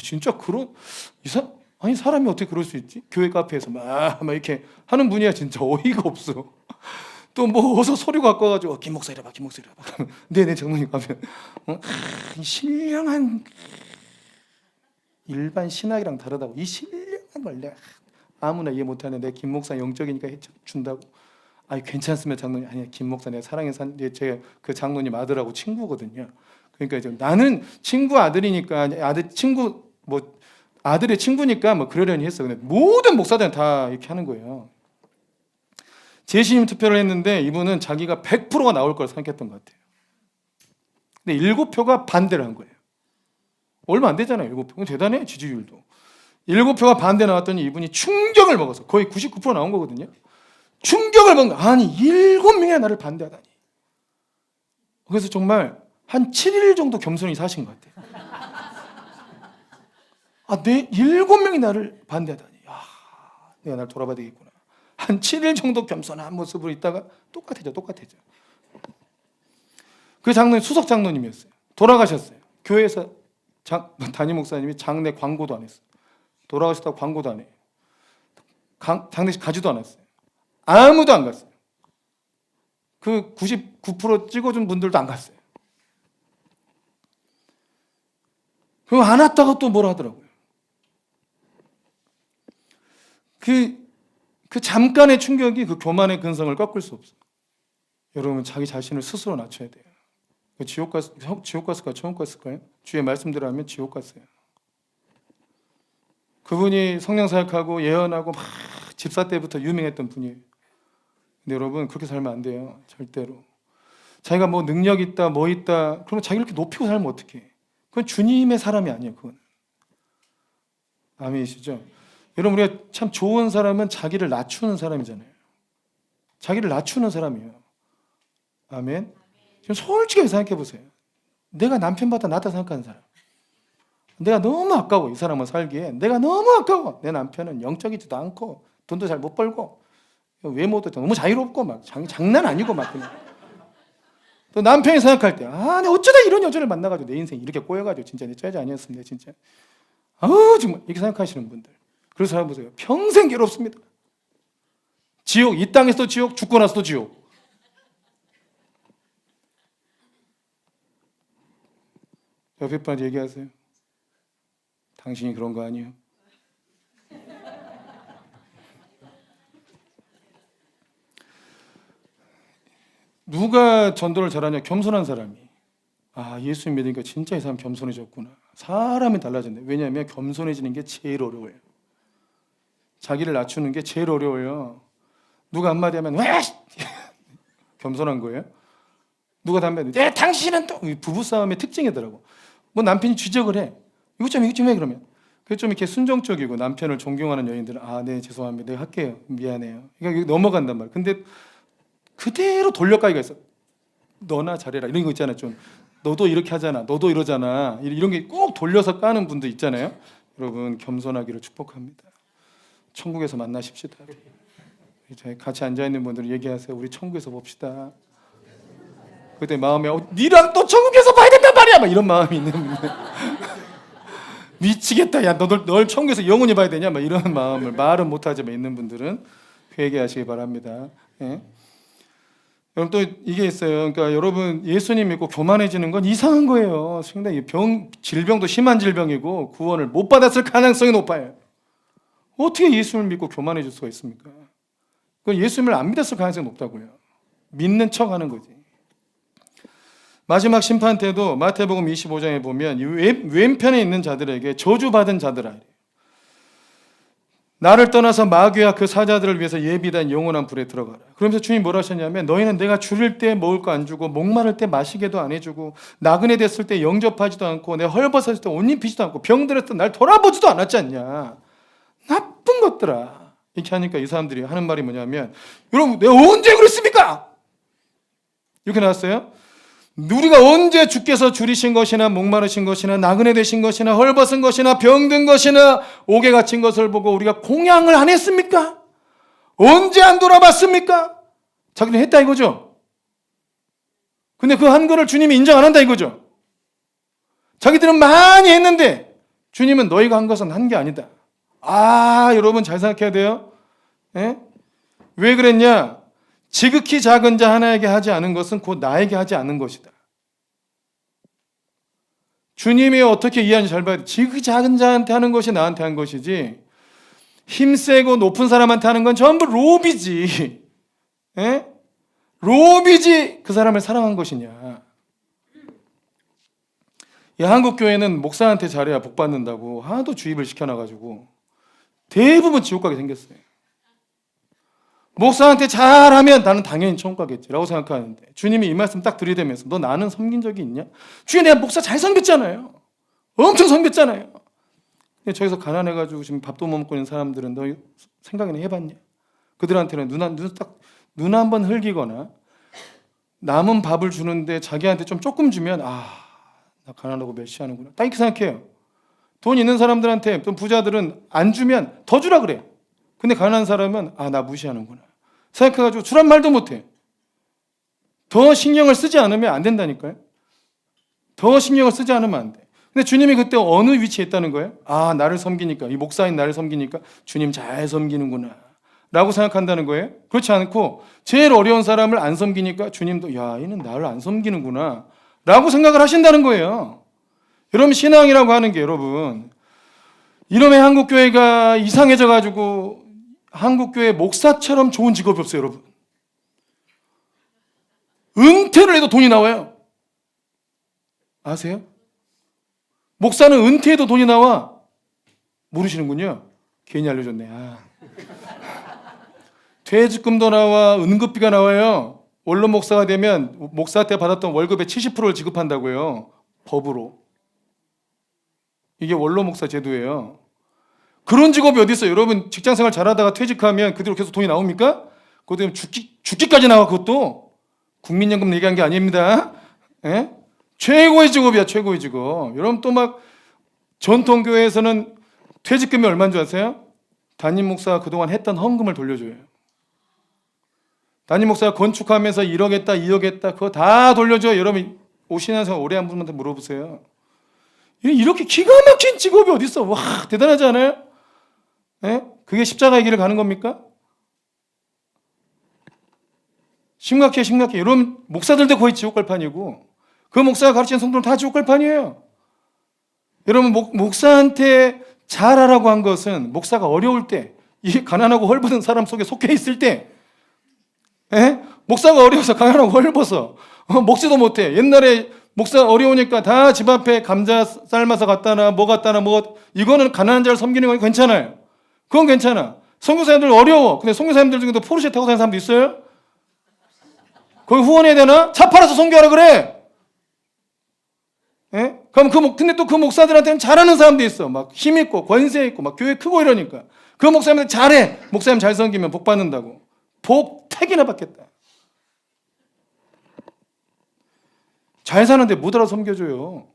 진짜 그런 아니 사람이 어떻게 그럴 수 있지? 교회 카페에서 막 이렇게 하는 분이야. 진짜 어이가 없어. 또 뭐 어서 소리 갖고 와가지고 김 목사 이래봐 김 목사 이래봐. 네네 장로님 가면 신령한 일반 신학이랑 다르다고. 이 신령한 걸 내가 아무나 이해 못하는 내 김 목사 영적이니까 준다고. 아니 괜찮습니다 장로님. 아니 김 목사 내가 사랑해서 제 그 장로님 아들하고 친구거든요. 그러니까 이제 나는 친구 아들이니까 아들의 친구니까 뭐 그러려니 했어. 근데 모든 목사들은 다 이렇게 하는 거예요. 재신임 투표를 했는데 이분은 자기가 100%가 나올 걸 생각했던 것 같아요. 근데 7표가 반대를 한 거예요. 얼마 안 되잖아요. 7표. 대단해 지지율도. 7표가 반대 나왔더니 이분이 충격을 먹어서 거의 99% 나온 거거든요. 충격을 먹은 거야. 아니 7명이나 나를 반대하다니. 그래서 정말 한 7일 정도 겸손히 사신 것 같아요. 내 7명이 나를 반대하다니. 내가 날 돌아봐야 되겠구나. 한 7일 정도 겸손한 모습으로 있다가 똑같아져. 그 장로님 수석 장로님이었어요. 돌아가셨어요. 교회에서 담임 목사님이 장례 광고도 안 했어요. 돌아가셨다고 광고도 안 해요. 장례식 가지도 않았어요. 아무도 안 갔어요. 그 99% 찍어준 분들도 안 갔어요. 그거 안 왔다가 또 뭐라 하더라고요. 그 잠깐의 충격이 그 교만의 근성을 꺾을 수 없어요. 여러분 자기 자신을 스스로 낮춰야 돼요. 지옥 갔을까요? 천국 갔을까요? 주의 말씀대로 하면 지옥 갔어요. 그분이 성령 사역하고 예언하고 막 집사 때부터 유명했던 분이에요. 근데 여러분 그렇게 살면 안 돼요. 절대로. 자기가 뭐 능력 있다 뭐 있다 그러면 자기를 이렇게 높이고 살면 어떡해. 그건 주님의 사람이 아니에요. 그건. 아멘이시죠? 여러분 우리가 참 좋은 사람은 자기를 낮추는 사람이잖아요. 자기를 낮추는 사람이에요. 아멘. 지금 솔직하게 생각해 보세요. 내가 남편보다 낫다 생각하는 사람. 내가 너무 아까워. 이 사람은 살기에 내가 너무 아까워. 내 남편은 영적이지도 않고 돈도 잘 못 벌고 외모도 너무 자유롭고 막 장난 아니고 막 그냥. 또 남편이 생각할 때 내가 어쩌다 이런 여자를 만나가지고 내 인생 이렇게 꼬여가지고 진짜 내 처자 아니었습니다. 진짜. 정말 이렇게 생각하시는 분들. 그래서 사람 보세요. 평생 괴롭습니다. 지옥, 이 땅에서도 지옥, 죽고 나서도 지옥. 옆에 분한테 얘기하세요. 당신이 그런 거 아니에요? 누가 전도를 잘하냐? 겸손한 사람이. 아, 예수 믿으니까 진짜 이 사람 겸손해졌구나. 사람이 달라진대. 왜냐하면 겸손해지는 게 제일 어려워요. 자기를 낮추는 게 제일 어려워요. 누가 한마디 하면 왜? 겸손한 거예요. 누가 담배 내 당신은 또 부부싸움의 특징이더라고. 뭐 남편이 지적을 해. 이것 좀 해 그러면. 그게 좀 이렇게 순종적이고 남편을 존경하는 여인들은 아, 네 죄송합니다. 내가 할게요. 미안해요. 그러니까 넘어간단 말이야. 근데 그대로 돌려가기가 있어. 너나 잘해라 이런 거 있잖아요. 좀 너도 이렇게 하잖아. 너도 이러잖아. 이런 게 꼭 돌려서 까는 분도 있잖아요. 여러분 겸손하기를 축복합니다. 천국에서 만나십시다. 같이 앉아 있는 분들 얘기하세요. 우리 천국에서 봅시다. 그때 마음에 니랑 또 천국에서 봐야 된단 말이야. 막 이런 마음이 있는 분들. 미치겠다. 야, 널 천국에서 영원히 봐야 되냐? 막 이런 마음을 말은 못하지만 있는 분들은 회개하시기 바랍니다. 예. 여러분 또 이게 있어요. 그러니까 여러분 예수님 믿고 교만해지는 건 이상한 거예요. 상당히 질병도 심한 질병이고 구원을 못 받았을 가능성이 높아요. 어떻게 예수를 믿고 교만해질 수가 있습니까? 그건 예수님을 안 믿었을 가능성이 높다고요. 믿는 척하는 거지. 마지막 심판 때도 마태복음 25장에 보면 왼편에 있는 자들에게 저주받은 자들아, 나를 떠나서 마귀와 그 사자들을 위해서 예비된 영원한 불에 들어가라. 그러면서 주님이 뭐라 하셨냐면 너희는 내가 줄일 때 먹을 거 안 주고 목마를 때 마시게도 안 해주고 나그네 됐을 때 영접하지도 않고 내가 헐벗었을 때 옷 입히지도 않고 병들었을 때 날 돌아보지도 않았지 않냐. 나쁜 것들아. 이렇게 하니까 이 사람들이 하는 말이 뭐냐면 여러분 내가 언제 그랬습니까? 이렇게 나왔어요. 우리가 언제 주께서 줄이신 것이나 목마르신 것이나 나그네 되신 것이나 헐벗은 것이나 병든 것이나 옥에 갇힌 것을 보고 우리가 공양을 안 했습니까? 언제 안 돌아봤습니까? 자기는 했다 이거죠. 근데 그 한 거를 주님이 인정 안 한다 이거죠. 자기들은 많이 했는데 주님은 너희가 한 것은 한 게 아니다. 아, 여러분 잘 생각해야 돼요. 예? 왜 그랬냐? 지극히 작은 자 하나에게 하지 않은 것은 곧 나에게 하지 않은 것이다. 주님이 어떻게 이해하는지 잘 봐야 돼. 지극히 작은 자한테 하는 것이 나한테 한 것이지 힘세고 높은 사람한테 하는 건 전부 로비지. 예? 로비지 그 사람을 사랑한 것이냐. 이 한국 교회는 목사한테 잘해야 복 받는다고 하도 주입을 시켜놔가지고 대부분 지옥 가게 생겼어요. 목사한테 잘하면 나는 당연히 천국 가겠지라고 생각하는데 주님이 이 말씀 딱 들이대면서 너 나는 섬긴 적이 있냐? 주님 내가 목사 잘 섬겼잖아요. 엄청 섬겼잖아요. 근데 저기서 가난해가지고 지금 밥도 못 먹고 있는 사람들은 너 생각이나 해봤냐? 그들한테는 눈 한 번 흘기거나 남은 밥을 주는데 자기한테 좀 조금 주면 나 가난하고 멸시하는구나. 딱 이렇게 생각해요. 돈 있는 사람들한테 또 부자들은 안 주면 더 주라 그래. 근데 가난한 사람은 나 무시하는구나 생각해가지고 주란 말도 못해. 더 신경을 쓰지 않으면 안 된다니까요. 더 신경을 쓰지 않으면 안 돼. 근데 주님이 그때 어느 위치에 있다는 거예요? 나를 섬기니까, 이 목사인 나를 섬기니까 주님 잘 섬기는구나 라고 생각한다는 거예요. 그렇지 않고 제일 어려운 사람을 안 섬기니까 주님도 야 얘는 나를 안 섬기는구나 라고 생각을 하신다는 거예요. 여러분 신앙이라고 하는 게 여러분 이놈의 한국교회가 이상해져가지고 한국교회 목사처럼 좋은 직업이 없어요, 여러분. 은퇴를 해도 돈이 나와요. 아세요? 목사는 은퇴해도 돈이 나와. 모르시는군요. 괜히 알려줬네. 퇴직금도 나와, 응급비가 나와요. 원로 목사가 되면 목사 때 받았던 월급의 70%를 지급한다고요. 법으로. 이게 원로 목사 제도예요. 그런 직업이 어디 있어요? 여러분 직장생활 잘하다가 퇴직하면 그대로 계속 돈이 나옵니까? 그것도 죽기까지 나와. 그것도 국민연금 얘기한 게 아닙니다. 예? 최고의 직업이야. 최고의 직업. 여러분 또 막 전통교회에서는 퇴직금이 얼마인 줄 아세요? 담임 목사가 그동안 했던 헌금을 돌려줘요. 담임 목사가 건축하면서 1억 했다 2억 했다 그거 다 돌려줘요. 여러분 오신한생 오래 한 분한테 물어보세요. 이렇게 기가 막힌 직업이 어디 있어? 와 대단하지 않아요? 예? 그게 십자가의 길을 가는 겁니까? 심각해. 여러분 목사들도 거의 지옥 갈 판이고 그 목사가 가르치는 성도는 다 지옥 갈 판이에요. 여러분 목사한테 잘하라고 한 것은 목사가 어려울 때 이 가난하고 헐벗은 사람 속에 속해 있을 때 목사가 어려워서 강연하고 헐벗어. 먹지도 못해. 옛날에 목사 어려우니까 다 집 앞에 감자 삶아서 갖다 놔, 뭐 갖다 놔, 뭐. 이거는 가난한 자를 섬기는 건 괜찮아요. 그건 괜찮아. 선교사님들 어려워. 근데 선교사님들 중에도 포르쉐 타고 사는 사람도 있어요? 거기 후원해야 되나? 차 팔아서 선교하라 그래. 예? 그럼 근데 또 그 목사들한테는 잘하는 사람도 있어. 막 힘 있고 권세 있고 막 교회 크고 이러니까 그 목사님들 잘해. 목사님 잘 섬기면 복 받는다고. 복 택이나 받겠다. 잘 사는데 못 알아 섬겨줘요.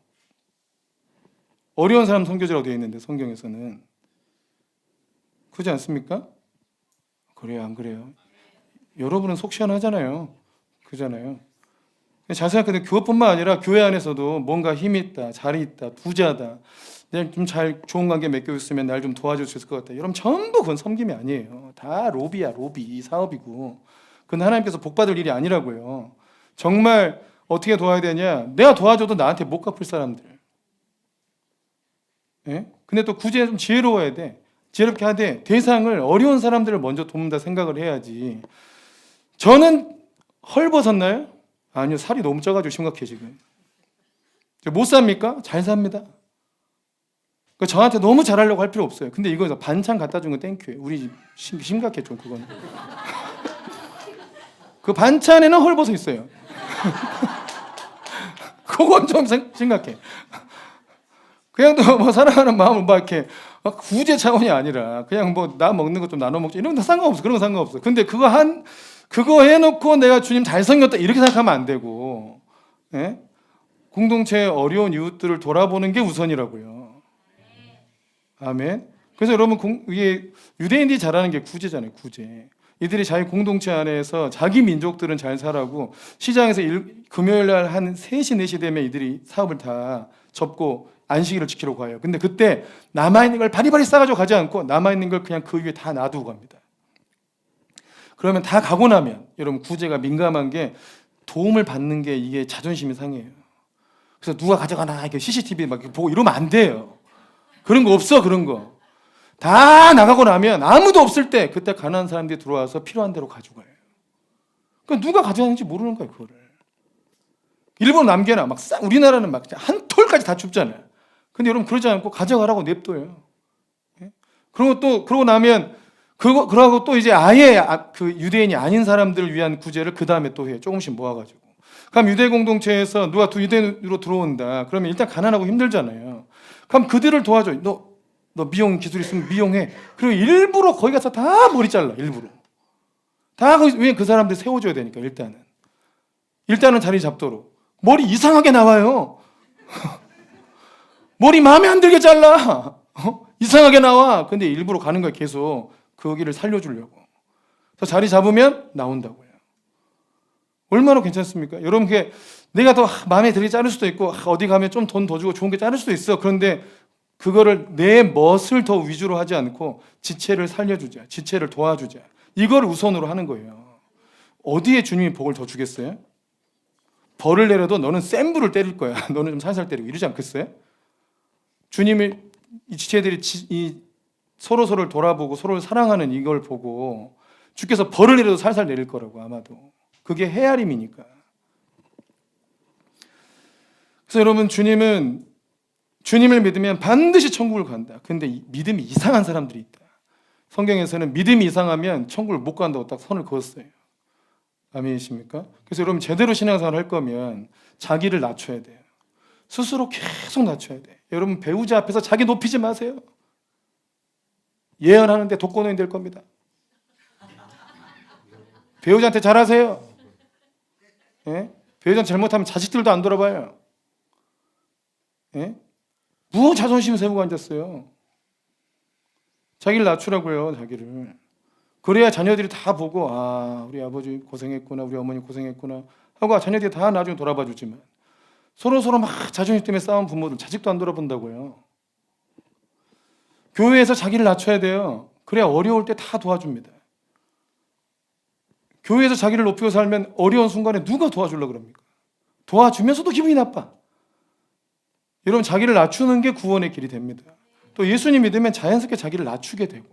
어려운 사람 섬겨주라고 되어 있는데 성경에서는. 그렇지 않습니까? 그래요, 안 그래요? 여러분은 속 시원하잖아요. 그잖아요. 잘 생각해도 그것뿐만 아니라 교회 안에서도 뭔가 힘이 있다, 자리 있다, 부자다. 내가 좀 잘 좋은 관계 맺고 있으면 날 좀 도와줄 수 있을 것 같다. 여러분 전부 그건 섬김이 아니에요. 다 로비야, 로비, 사업이고. 그건 하나님께서 복 받을 일이 아니라고요. 정말 어떻게 도와야 되냐? 내가 도와줘도 나한테 못 갚을 사람들. 예? 근데 또 굳이 좀 지혜로워야 돼. 지혜롭게 하되 대상을 어려운 사람들을 먼저 돕는다 생각을 해야지. 저는 헐벗었나요? 아니요, 살이 너무 쪄가지고 심각해 지금. 못 삽니까? 잘 삽니다. 저한테 너무 잘하려고 할 필요 없어요. 근데 이거 반찬 갖다 준 건 땡큐예요. 우리 집 심각해 좀 그건. 그 반찬에는 헐벗어 있어요. 그건 좀 심각해. 그냥 또 뭐 사랑하는 마음을 막 이렇게 구제 차원이 아니라 그냥 뭐 나 먹는 것 좀 나눠 먹자 이런 거 상관없어. 그런 거 상관없어. 근데 그거 해놓고 내가 주님 잘 섬겼다 이렇게 생각하면 안 되고, 예? 공동체의 어려운 이웃들을 돌아보는 게 우선이라고요. 아멘. 그래서 여러분 이게 유대인들이 잘하는 게 구제잖아요. 구제. 이들이 자기 공동체 안에서 자기 민족들은 잘 살아고 시장에서 금요일 날 한 3시 4시 되면 이들이 사업을 다 접고 안식일을 지키러 가요. 근데 그때 남아있는 걸 바리바리 싸가지고 가지 않고 남아있는 걸 그냥 그 위에 다 놔두고 갑니다. 그러면 다 가고 나면 여러분 구제가 민감한 게 도움을 받는 게 이게 자존심이 상해요. 그래서 누가 가져가나 이렇게 CCTV 막 보고 이러면 안 돼요. 그런 거 없어. 그런 거. 다 나가고 나면 아무도 없을 때 그때 가난한 사람들이 들어와서 필요한 대로 가져가요. 그러니까 누가 가져가는지 모르는 거예요. 그거를. 일본 남겨놔. 막 우리나라는 막 한 톨까지 다 줍잖아요. 근데 여러분 그러지 않고 가져가라고 냅둬요. 예? 그러고 나면 그러고 또 이제 아예 그 유대인이 아닌 사람들을 위한 구제를 그 다음에 또 해요. 조금씩 모아가지고. 그럼 유대 공동체에서 누가 유대인으로 들어온다. 그러면 일단 가난하고 힘들잖아요. 그럼 그들을 도와줘. 너 미용 기술 있으면 미용해. 그리고 일부러 거기 가서 다 머리 잘라. 일부러. 왜 그 사람들 세워줘야 되니까 일단은 자리 잡도록. 머리 이상하게 나와요. 머리 마음에 안 들게 잘라. 이상하게 나와. 근데 일부러 가는 거야. 계속 거기를 살려주려고. 그래서 자리 잡으면 나온다고요. 얼마나 괜찮습니까? 여러분 그게 내가 더 마음에 들게 자를 수도 있고 어디 가면 좀 돈 더 주고 좋은 게 자를 수도 있어. 그런데 그거를 내 멋을 더 위주로 하지 않고 지체를 살려주자. 지체를 도와주자. 이걸 우선으로 하는 거예요. 어디에 주님이 복을 더 주겠어요? 벌을 내려도 너는 센 불을 때릴 거야. 너는 좀 살살 때리고 이러지 않겠어요? 주님이 이 지체들이 서로를 돌아보고 서로를 사랑하는 이걸 보고 주께서 벌을 내려도 살살 내릴 거라고 아마도. 그게 헤아림이니까. 그래서 여러분 주님을 믿으면 반드시 천국을 간다. 근데 믿음이 이상한 사람들이 있다. 성경에서는 믿음이 이상하면 천국을 못 간다고 딱 선을 그었어요. 아멘이십니까? 그래서 여러분 제대로 신앙생활을 할 거면 자기를 낮춰야 돼요. 스스로 계속 낮춰야 돼. 여러분 배우자 앞에서 자기 높이지 마세요. 예언하는데 독거노인 될 겁니다. 배우자한테 잘하세요. 예? 배우자한테 잘못하면 자식들도 안 돌아봐요. 예? 뭐 자존심 세우고 앉았어요. 자기를 낮추라고요. 자기를. 그래야 자녀들이 다 보고 우리 아버지 고생했구나, 우리 어머니 고생했구나 하고 자녀들이 다 나중에 돌아봐 주지만 서로 막 자존심 때문에 싸운 부모들 자식도 안 돌아본다고요. 교회에서 자기를 낮춰야 돼요. 그래야 어려울 때 다 도와줍니다. 교회에서 자기를 높이고 살면 어려운 순간에 누가 도와주려고 그럽니까? 도와주면서도 기분이 나빠. 여러분 자기를 낮추는 게 구원의 길이 됩니다. 또 예수님 믿으면 자연스럽게 자기를 낮추게 되고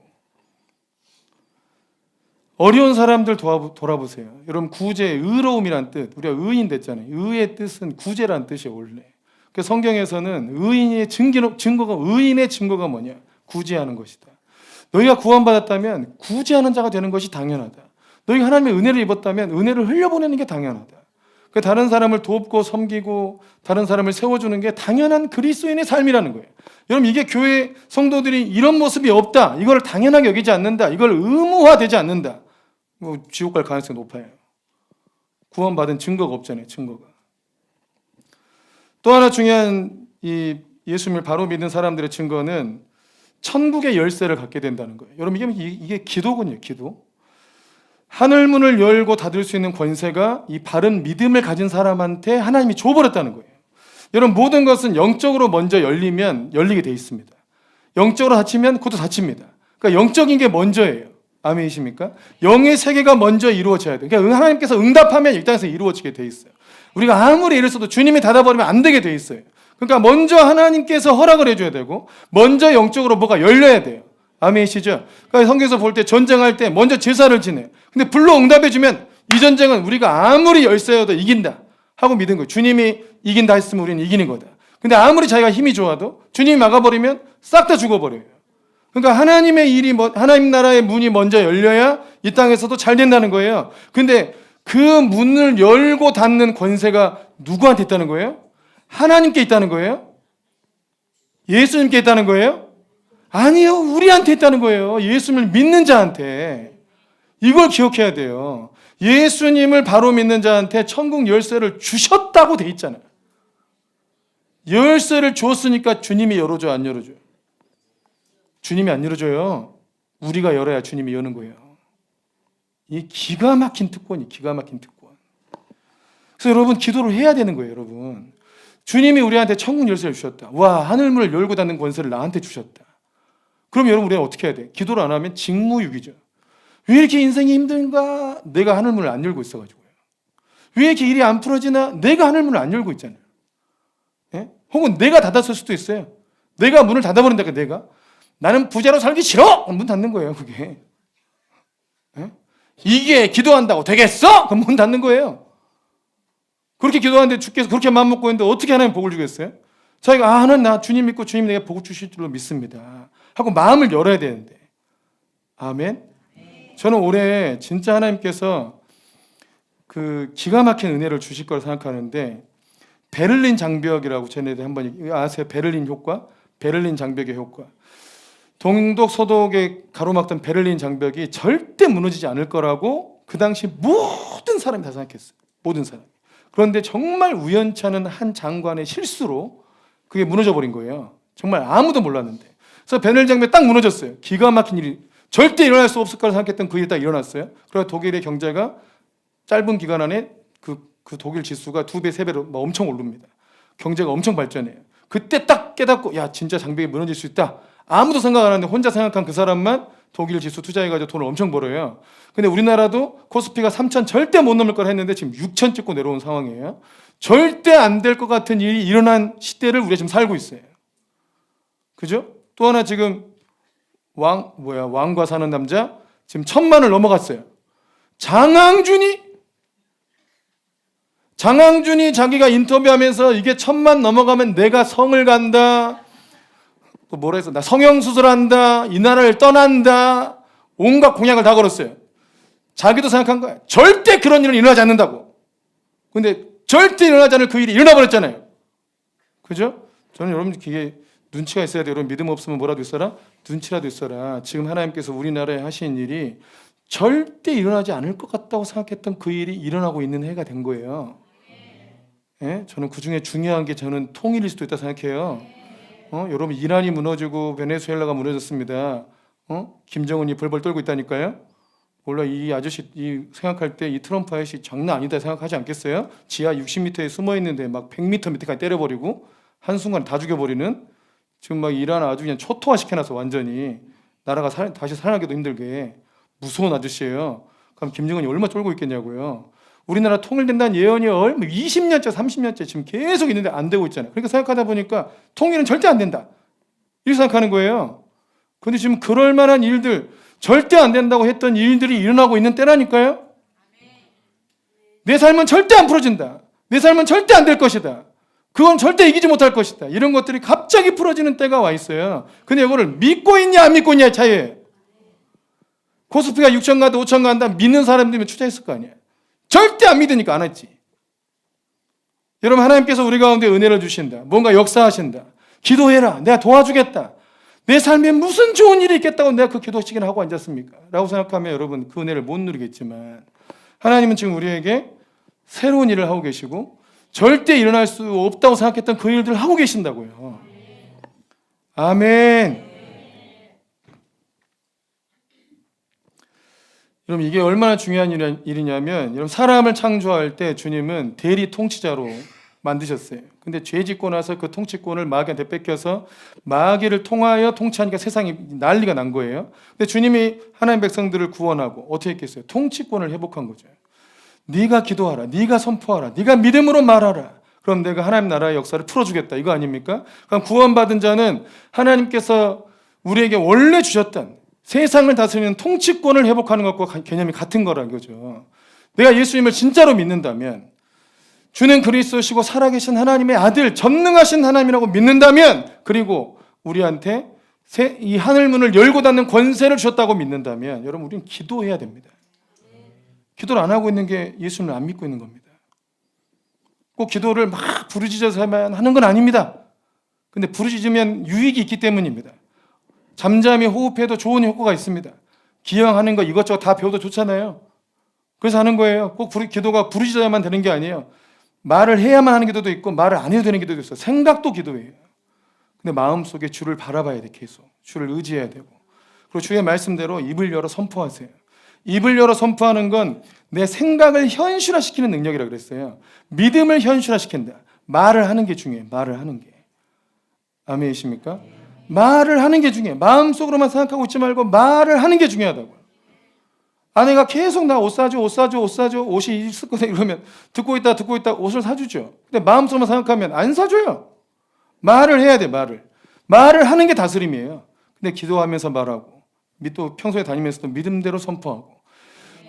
어려운 사람들 돌아보세요. 여러분 구제, 의로움이란 뜻, 우리가 의인 됐잖아요. 의의 뜻은 구제란 뜻이에요 원래. 그 성경에서는 의인의 증거가 뭐냐? 구제하는 것이다. 너희가 구원받았다면 구제하는 자가 되는 것이 당연하다. 너희가 하나님의 은혜를 입었다면 은혜를 흘려보내는 게 당연하다. 그 다른 사람을 돕고 섬기고 다른 사람을 세워주는 게 당연한 그리스도인의 삶이라는 거예요. 여러분 이게 교회 성도들이 이런 모습이 없다, 이걸 당연하게 여기지 않는다, 이걸 의무화되지 않는다, 뭐 지옥 갈 가능성이 높아요. 구원받은 증거가 없잖아요. 증거가. 또 하나 중요한 이 예수님을 바로 믿는 사람들의 증거는 천국의 열쇠를 갖게 된다는 거예요. 여러분 이게 기도군요. 기도. 하늘문을 열고 닫을 수 있는 권세가 이 바른 믿음을 가진 사람한테 하나님이 줘버렸다는 거예요. 여러분 모든 것은 영적으로 먼저 열리면 열리게 돼 있습니다. 영적으로 닫히면 그것도 닫힙니다. 그러니까 영적인 게 먼저예요. 아멘이십니까? 영의 세계가 먼저 이루어져야 돼요. 그러니까 하나님께서 응답하면 이 땅에서 이루어지게 돼 있어요. 우리가 아무리 애를 써도 주님이 닫아버리면 안 되게 돼 있어요. 그러니까 먼저 하나님께서 허락을 해줘야 되고 먼저 영적으로 뭐가 열려야 돼요. 아멘이시죠? 그러니까 성경에서 볼 때 전쟁할 때 먼저 제사를 지내요. 근데 불로 응답해주면 이 전쟁은 우리가 아무리 열세여도 이긴다 하고 믿은 거예요. 주님이 이긴다 했으면 우리는 이기는 거다. 근데 아무리 자기가 힘이 좋아도 주님이 막아버리면 싹 다 죽어버려요. 그러니까 하나님의 일이 하나님 나라의 문이 먼저 열려야 이 땅에서도 잘 된다는 거예요. 근데 그 문을 열고 닫는 권세가 누구한테 있다는 거예요? 하나님께 있다는 거예요? 예수님께 있다는 거예요? 아니요, 우리한테 있다는 거예요. 예수님을 믿는 자한테. 이걸 기억해야 돼요. 예수님을 바로 믿는 자한테 천국 열쇠를 주셨다고 돼 있잖아요. 열쇠를 줬으니까 주님이 열어줘, 안 열어줘요? 주님이 안 열어줘요. 우리가 열어야 주님이 여는 거예요. 이 기가 막힌 특권이 기가 막힌 특권. 그래서 여러분 기도를 해야 되는 거예요. 여러분 주님이 우리한테 천국 열쇠를 주셨다. 와, 하늘문을 열고 닫는 권세를 나한테 주셨다. 그럼 여러분 우리는 어떻게 해야 돼? 기도를 안 하면 직무유기죠. 왜 이렇게 인생이 힘든가? 내가 하늘문을 안 열고 있어가지고요. 왜 이렇게 일이 안 풀어지나? 내가 하늘문을 안 열고 있잖아요. 예? 혹은 내가 닫았을 수도 있어요. 내가 문을 닫아버린다니까 내가. 나는 부자로 살기 싫어! 문 닫는 거예요 그게. 예? 이게 기도한다고 되겠어? 그럼 문 닫는 거예요. 그렇게 기도하는데 주께서 그렇게 마음 먹고 있는데 어떻게 하나님 복을 주겠어요? 자기가 하나님 나 주님 믿고 주님 내게 복을 주실 줄로 믿습니다 하고 마음을 열어야 되는데. 아멘. 저는 올해 진짜 하나님께서 그 기가 막힌 은혜를 주실 거라 생각하는데 베를린 장벽이라고 쟤네들 한번 아세요? 베를린 효과? 베를린 장벽의 효과. 동독 서독에 가로막던 베를린 장벽이 절대 무너지지 않을 거라고 그 당시 모든 사람이 다 생각했어요. 모든 사람이. 그런데 정말 우연찮은 한 장관의 실수로 그게 무너져 버린 거예요. 정말 아무도 몰랐는데. 그래서 베를린 장벽이 딱 무너졌어요. 기가 막힌 일이. 절대 일어날 수 없을 거라 생각했던 그 일이 딱 일어났어요. 그래서 독일의 경제가 짧은 기간 안에 그 독일 지수가 2배, 3배로 엄청 오릅니다. 경제가 엄청 발전해요. 그때 딱 깨닫고 야 진짜 장벽이 무너질 수 있다. 아무도 생각 안 하는데 혼자 생각한 그 사람만 독일 지수 투자해가지고 돈을 엄청 벌어요. 근데 우리나라도 코스피가 3,000 절대 못 넘을 거라 했는데 지금 6,000 찍고 내려온 상황이에요. 절대 안 될 것 같은 일이 일어난 시대를 우리가 지금 살고 있어요. 그죠? 또 하나 지금 왕과 사는 남자 지금 1,000만을 넘어갔어요. 장항준이 자기가 인터뷰하면서 이게 1,000만 넘어가면 내가 성을 간다. 또 뭐라 해서 나 성형수술한다. 이 나라를 떠난다. 온갖 공약을 다 걸었어요. 자기도 생각한 거야. 절대 그런 일은 일어나지 않는다고. 근데 절대 일어나지 않을 그 일이 일어나 버렸잖아요. 그죠? 저는 여러분 그게 눈치가 있어야 돼요. 여러분 믿음 없으면 뭐라도 있어라? 눈치라도 있어라. 지금 하나님께서 우리나라에 하신 일이 절대 일어나지 않을 것 같다고 생각했던 그 일이 일어나고 있는 해가 된 거예요. 예? 저는 그 중에 중요한 게 저는 통일일 수도 있다 생각해요. 여러분 이란이 무너지고 베네수엘라가 무너졌습니다. 김정은이 벌벌 떨고 있다니까요. 원래 이 아저씨 생각할 때 이 트럼프 아저씨 장난 아니다 생각하지 않겠어요? 지하 60m에 숨어 있는데 막 100m 밑에까지 때려버리고 한순간 다 죽여버리는 지금 막 이란 아주 그냥 초토화 시켜놔서 완전히 나라가 다시 살아나기도 힘들게 무서운 아저씨예요. 그럼 김정은이 얼마나 쫄고 있겠냐고요. 우리나라 통일된다는 예언이 20년째 30년째 지금 계속 있는데 안 되고 있잖아요. 그러니까 생각하다 보니까 통일은 절대 안 된다 이렇게 생각하는 거예요. 그런데 지금 그럴 만한 일들 절대 안 된다고 했던 일들이 일어나고 있는 때라니까요. 내 삶은 절대 안 풀어진다. 내 삶은 절대 안 될 것이다. 그건 절대 이기지 못할 것이다. 이런 것들이 갑자기 풀어지는 때가 와 있어요. 근데 이거를 믿고 있냐 안 믿고 있냐의 차이예요. 고스피가 6천 간다 5천 간다 믿는 사람들이면 투자했을 거 아니에요. 절대 안 믿으니까 안 했지. 여러분, 하나님께서 우리 가운데 은혜를 주신다. 뭔가 역사하신다. 기도해라. 내가 도와주겠다. 내 삶에 무슨 좋은 일이 있겠다고 내가 그 기도식이나 하고 앉았습니까? 라고 생각하면 여러분 그 은혜를 못 누리겠지만, 하나님은 지금 우리에게 새로운 일을 하고 계시고 절대 일어날 수 없다고 생각했던 그 일들을 하고 계신다고요. 아멘. 여러분, 이게 얼마나 중요한 일이냐면, 여러분, 사람을 창조할 때 주님은 대리 통치자로 만드셨어요. 근데 죄 짓고 나서 그 통치권을 마귀한테 뺏겨서 마귀를 통하여 통치하니까 세상이 난리가 난 거예요. 근데 주님이 하나님 백성들을 구원하고 어떻게 했겠어요? 통치권을 회복한 거죠. 네가 기도하라, 네가 선포하라, 네가 믿음으로 말하라. 그럼 내가 하나님 나라의 역사를 풀어주겠다. 이거 아닙니까? 그럼 구원받은 자는 하나님께서 우리에게 원래 주셨던 세상을 다스리는 통치권을 회복하는 것과 개념이 같은 거라는 거죠. 내가 예수님을 진짜로 믿는다면, 주는 그리스도시고 살아계신 하나님의 아들, 전능하신 하나님이라고 믿는다면, 그리고 우리한테 이 하늘문을 열고 닫는 권세를 주셨다고 믿는다면, 여러분, 우리는 기도해야 됩니다. 기도를 안 하고 있는 게 예수님을 안 믿고 있는 겁니다. 꼭 기도를 막 부르짖어서만 하는 건 아닙니다. 근데 부르짖으면 유익이 있기 때문입니다. 잠잠히 호흡해도 좋은 효과가 있습니다. 기왕하는 거 이것저것 다 배워도 좋잖아요. 그래서 하는 거예요. 꼭 기도가 부르짖어야만 되는 게 아니에요. 말을 해야만 하는 기도도 있고 말을 안 해도 되는 기도도 있어요. 생각도 기도예요. 근데 마음속에 주를 바라봐야 돼. 계속 주를 의지해야 되고, 그리고 주의 말씀대로 입을 열어 선포하세요. 입을 열어 선포하는 건 내 생각을 현실화시키는 능력이라고 그랬어요. 믿음을 현실화시킨다. 말을 하는 게 중요해요. 말을 하는 게. 아멘이십니까? 말을 하는 게 중요해요. 마음속으로만 생각하고 있지 말고 말을 하는 게 중요하다고요. 아내가 계속 나 옷 사줘, 옷 사줘, 옷 사줘, 옷이 있을 거다 이러면 듣고 있다 옷을 사주죠. 근데 마음속으로만 생각하면 안 사줘요. 말을 해야 돼, 말을 하는 게 다스림이에요. 근데 기도하면서 말하고, 또 평소에 다니면서도 믿음대로 선포하고,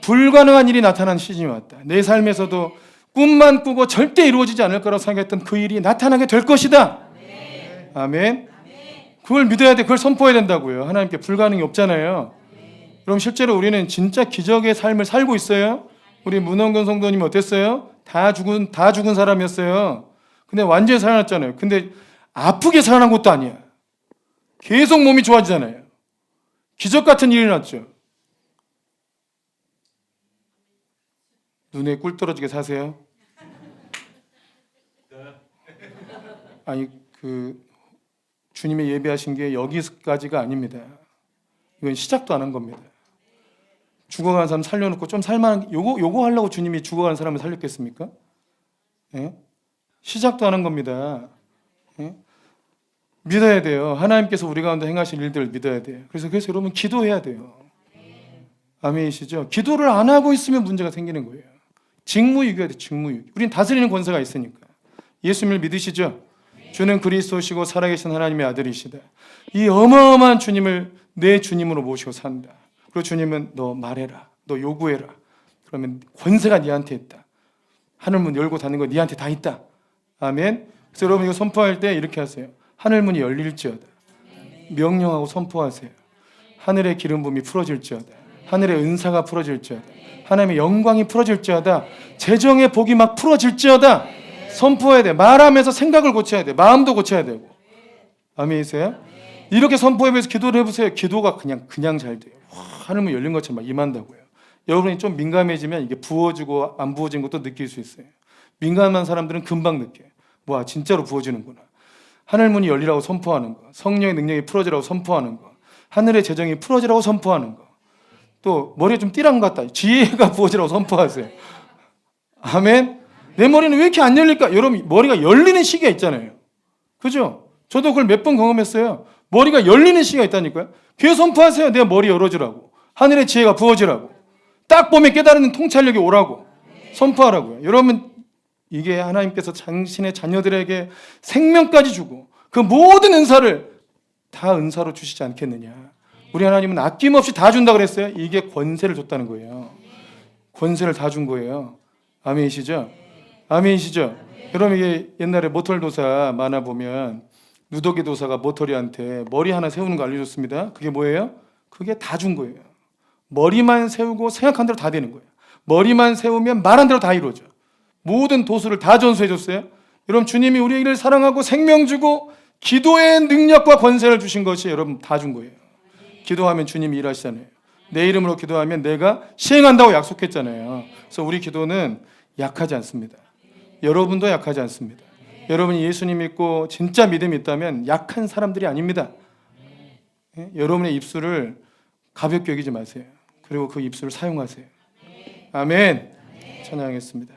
불가능한 일이 나타나는 시즌이 왔다. 내 삶에서도 꿈만 꾸고 절대 이루어지지 않을 거라고 생각했던 그 일이 나타나게 될 것이다. 아멘. 그걸 믿어야 돼. 그걸 선포해야 된다고요. 하나님께 불가능이 없잖아요. 그럼 실제로 우리는 진짜 기적의 삶을 살고 있어요. 우리 문원근 성도님 어땠어요? 다 죽은 사람이었어요. 근데 완전히 살아났잖아요. 근데 아프게 살아난 것도 아니야. 계속 몸이 좋아지잖아요. 기적 같은 일이 났죠. 눈에 꿀 떨어지게 사세요. 아니, 주님의 예배하신 게 여기까지가 아닙니다. 이건 시작도 안 한 겁니다. 죽어가는 사람 살려놓고 좀 살만한, 요거 하려고 주님이 죽어가는 사람을 살렸겠습니까? 예? 시작도 안 한 겁니다. 예? 믿어야 돼요. 하나님께서 우리 가운데 행하실 일들을 믿어야 돼요. 그래서 여러분 기도해야 돼요. 아멘이시죠? 기도를 안 하고 있으면 문제가 생기는 거예요. 직무유기해야 돼, 직무유기. 우린 다스리는 권세가 있으니까. 예수님을 믿으시죠? 주는 그리스도시고 살아계신 하나님의 아들이시다. 이 어마어마한 주님을 내 주님으로 모시고 산다. 그리고 주님은 너 말해라, 너 요구해라. 그러면 권세가 네한테 있다. 하늘문 열고 닫는 거 네한테 다 있다. 아멘. 그래서 여러분 이거 선포할 때 이렇게 하세요. 하늘문이 열릴지어다. 명령하고 선포하세요. 하늘의 기름 부음이 풀어질지어다. 하늘의 은사가 풀어질지어다. 하나님의 영광이 풀어질지어다. 재정의 복이 막 풀어질지어다. 선포해야 돼. 말하면서 생각을 고쳐야 돼. 마음도 고쳐야 되고. 아멘이세요? 이렇게 선포해서 기도를 해보세요. 기도가 그냥 잘 돼요. 하늘문 열린 것처럼 막 임한다고요. 여러분이 좀 민감해지면 이게 부어지고 안 부어진 것도 느낄 수 있어요. 민감한 사람들은 금방 느껴요. 와, 진짜로 부어지는구나. 하늘문이 열리라고 선포하는 거, 성령의 능력이 풀어지라고 선포하는 거, 하늘의 재정이 풀어지라고 선포하는 거, 또 머리에 좀 띠랑 같다. 지혜가 부어지라고 선포하세요. 아멘. 내 머리는 왜 이렇게 안 열릴까? 여러분 머리가 열리는 시기가 있잖아요. 그죠? 저도 그걸 몇 번 경험했어요. 머리가 열리는 시기가 있다니까요. 교회 선포하세요. 내 머리 열어주라고. 하늘의 지혜가 부어지라고. 딱 보면 깨달은 통찰력이 오라고. 선포하라고요. 여러분 이게 하나님께서 당신의 자녀들에게 생명까지 주고 그 모든 은사를 다 은사로 주시지 않겠느냐. 우리 하나님은 아낌없이 다 준다 그랬어요. 이게 권세를 줬다는 거예요. 권세를 다 준 거예요. 아멘이시죠? 아멘이시죠? 여러분 이게 옛날에 모털 도사 만화 보면 누더기 도사가 모털이한테 머리 하나 세우는 거 알려줬습니다. 그게 뭐예요? 그게 다 준 거예요. 머리만 세우고 생각한 대로 다 되는 거예요. 머리만 세우면 말한 대로 다 이루어져. 모든 도수를 다 전수해 줬어요. 여러분 주님이 우리를 사랑하고 생명 주고 기도의 능력과 권세를 주신 것이 여러분 다 준 거예요. 기도하면 주님이 일하시잖아요. 내 이름으로 기도하면 내가 시행한다고 약속했잖아요. 그래서 우리 기도는 약하지 않습니다. 여러분도 약하지 않습니다. 여러분이 예수님 믿고 진짜 믿음이 있다면 약한 사람들이 아닙니다. 여러분의 입술을 가볍게 여기지 마세요. 그리고 그 입술을 사용하세요. 아멘. 찬양하겠습니다.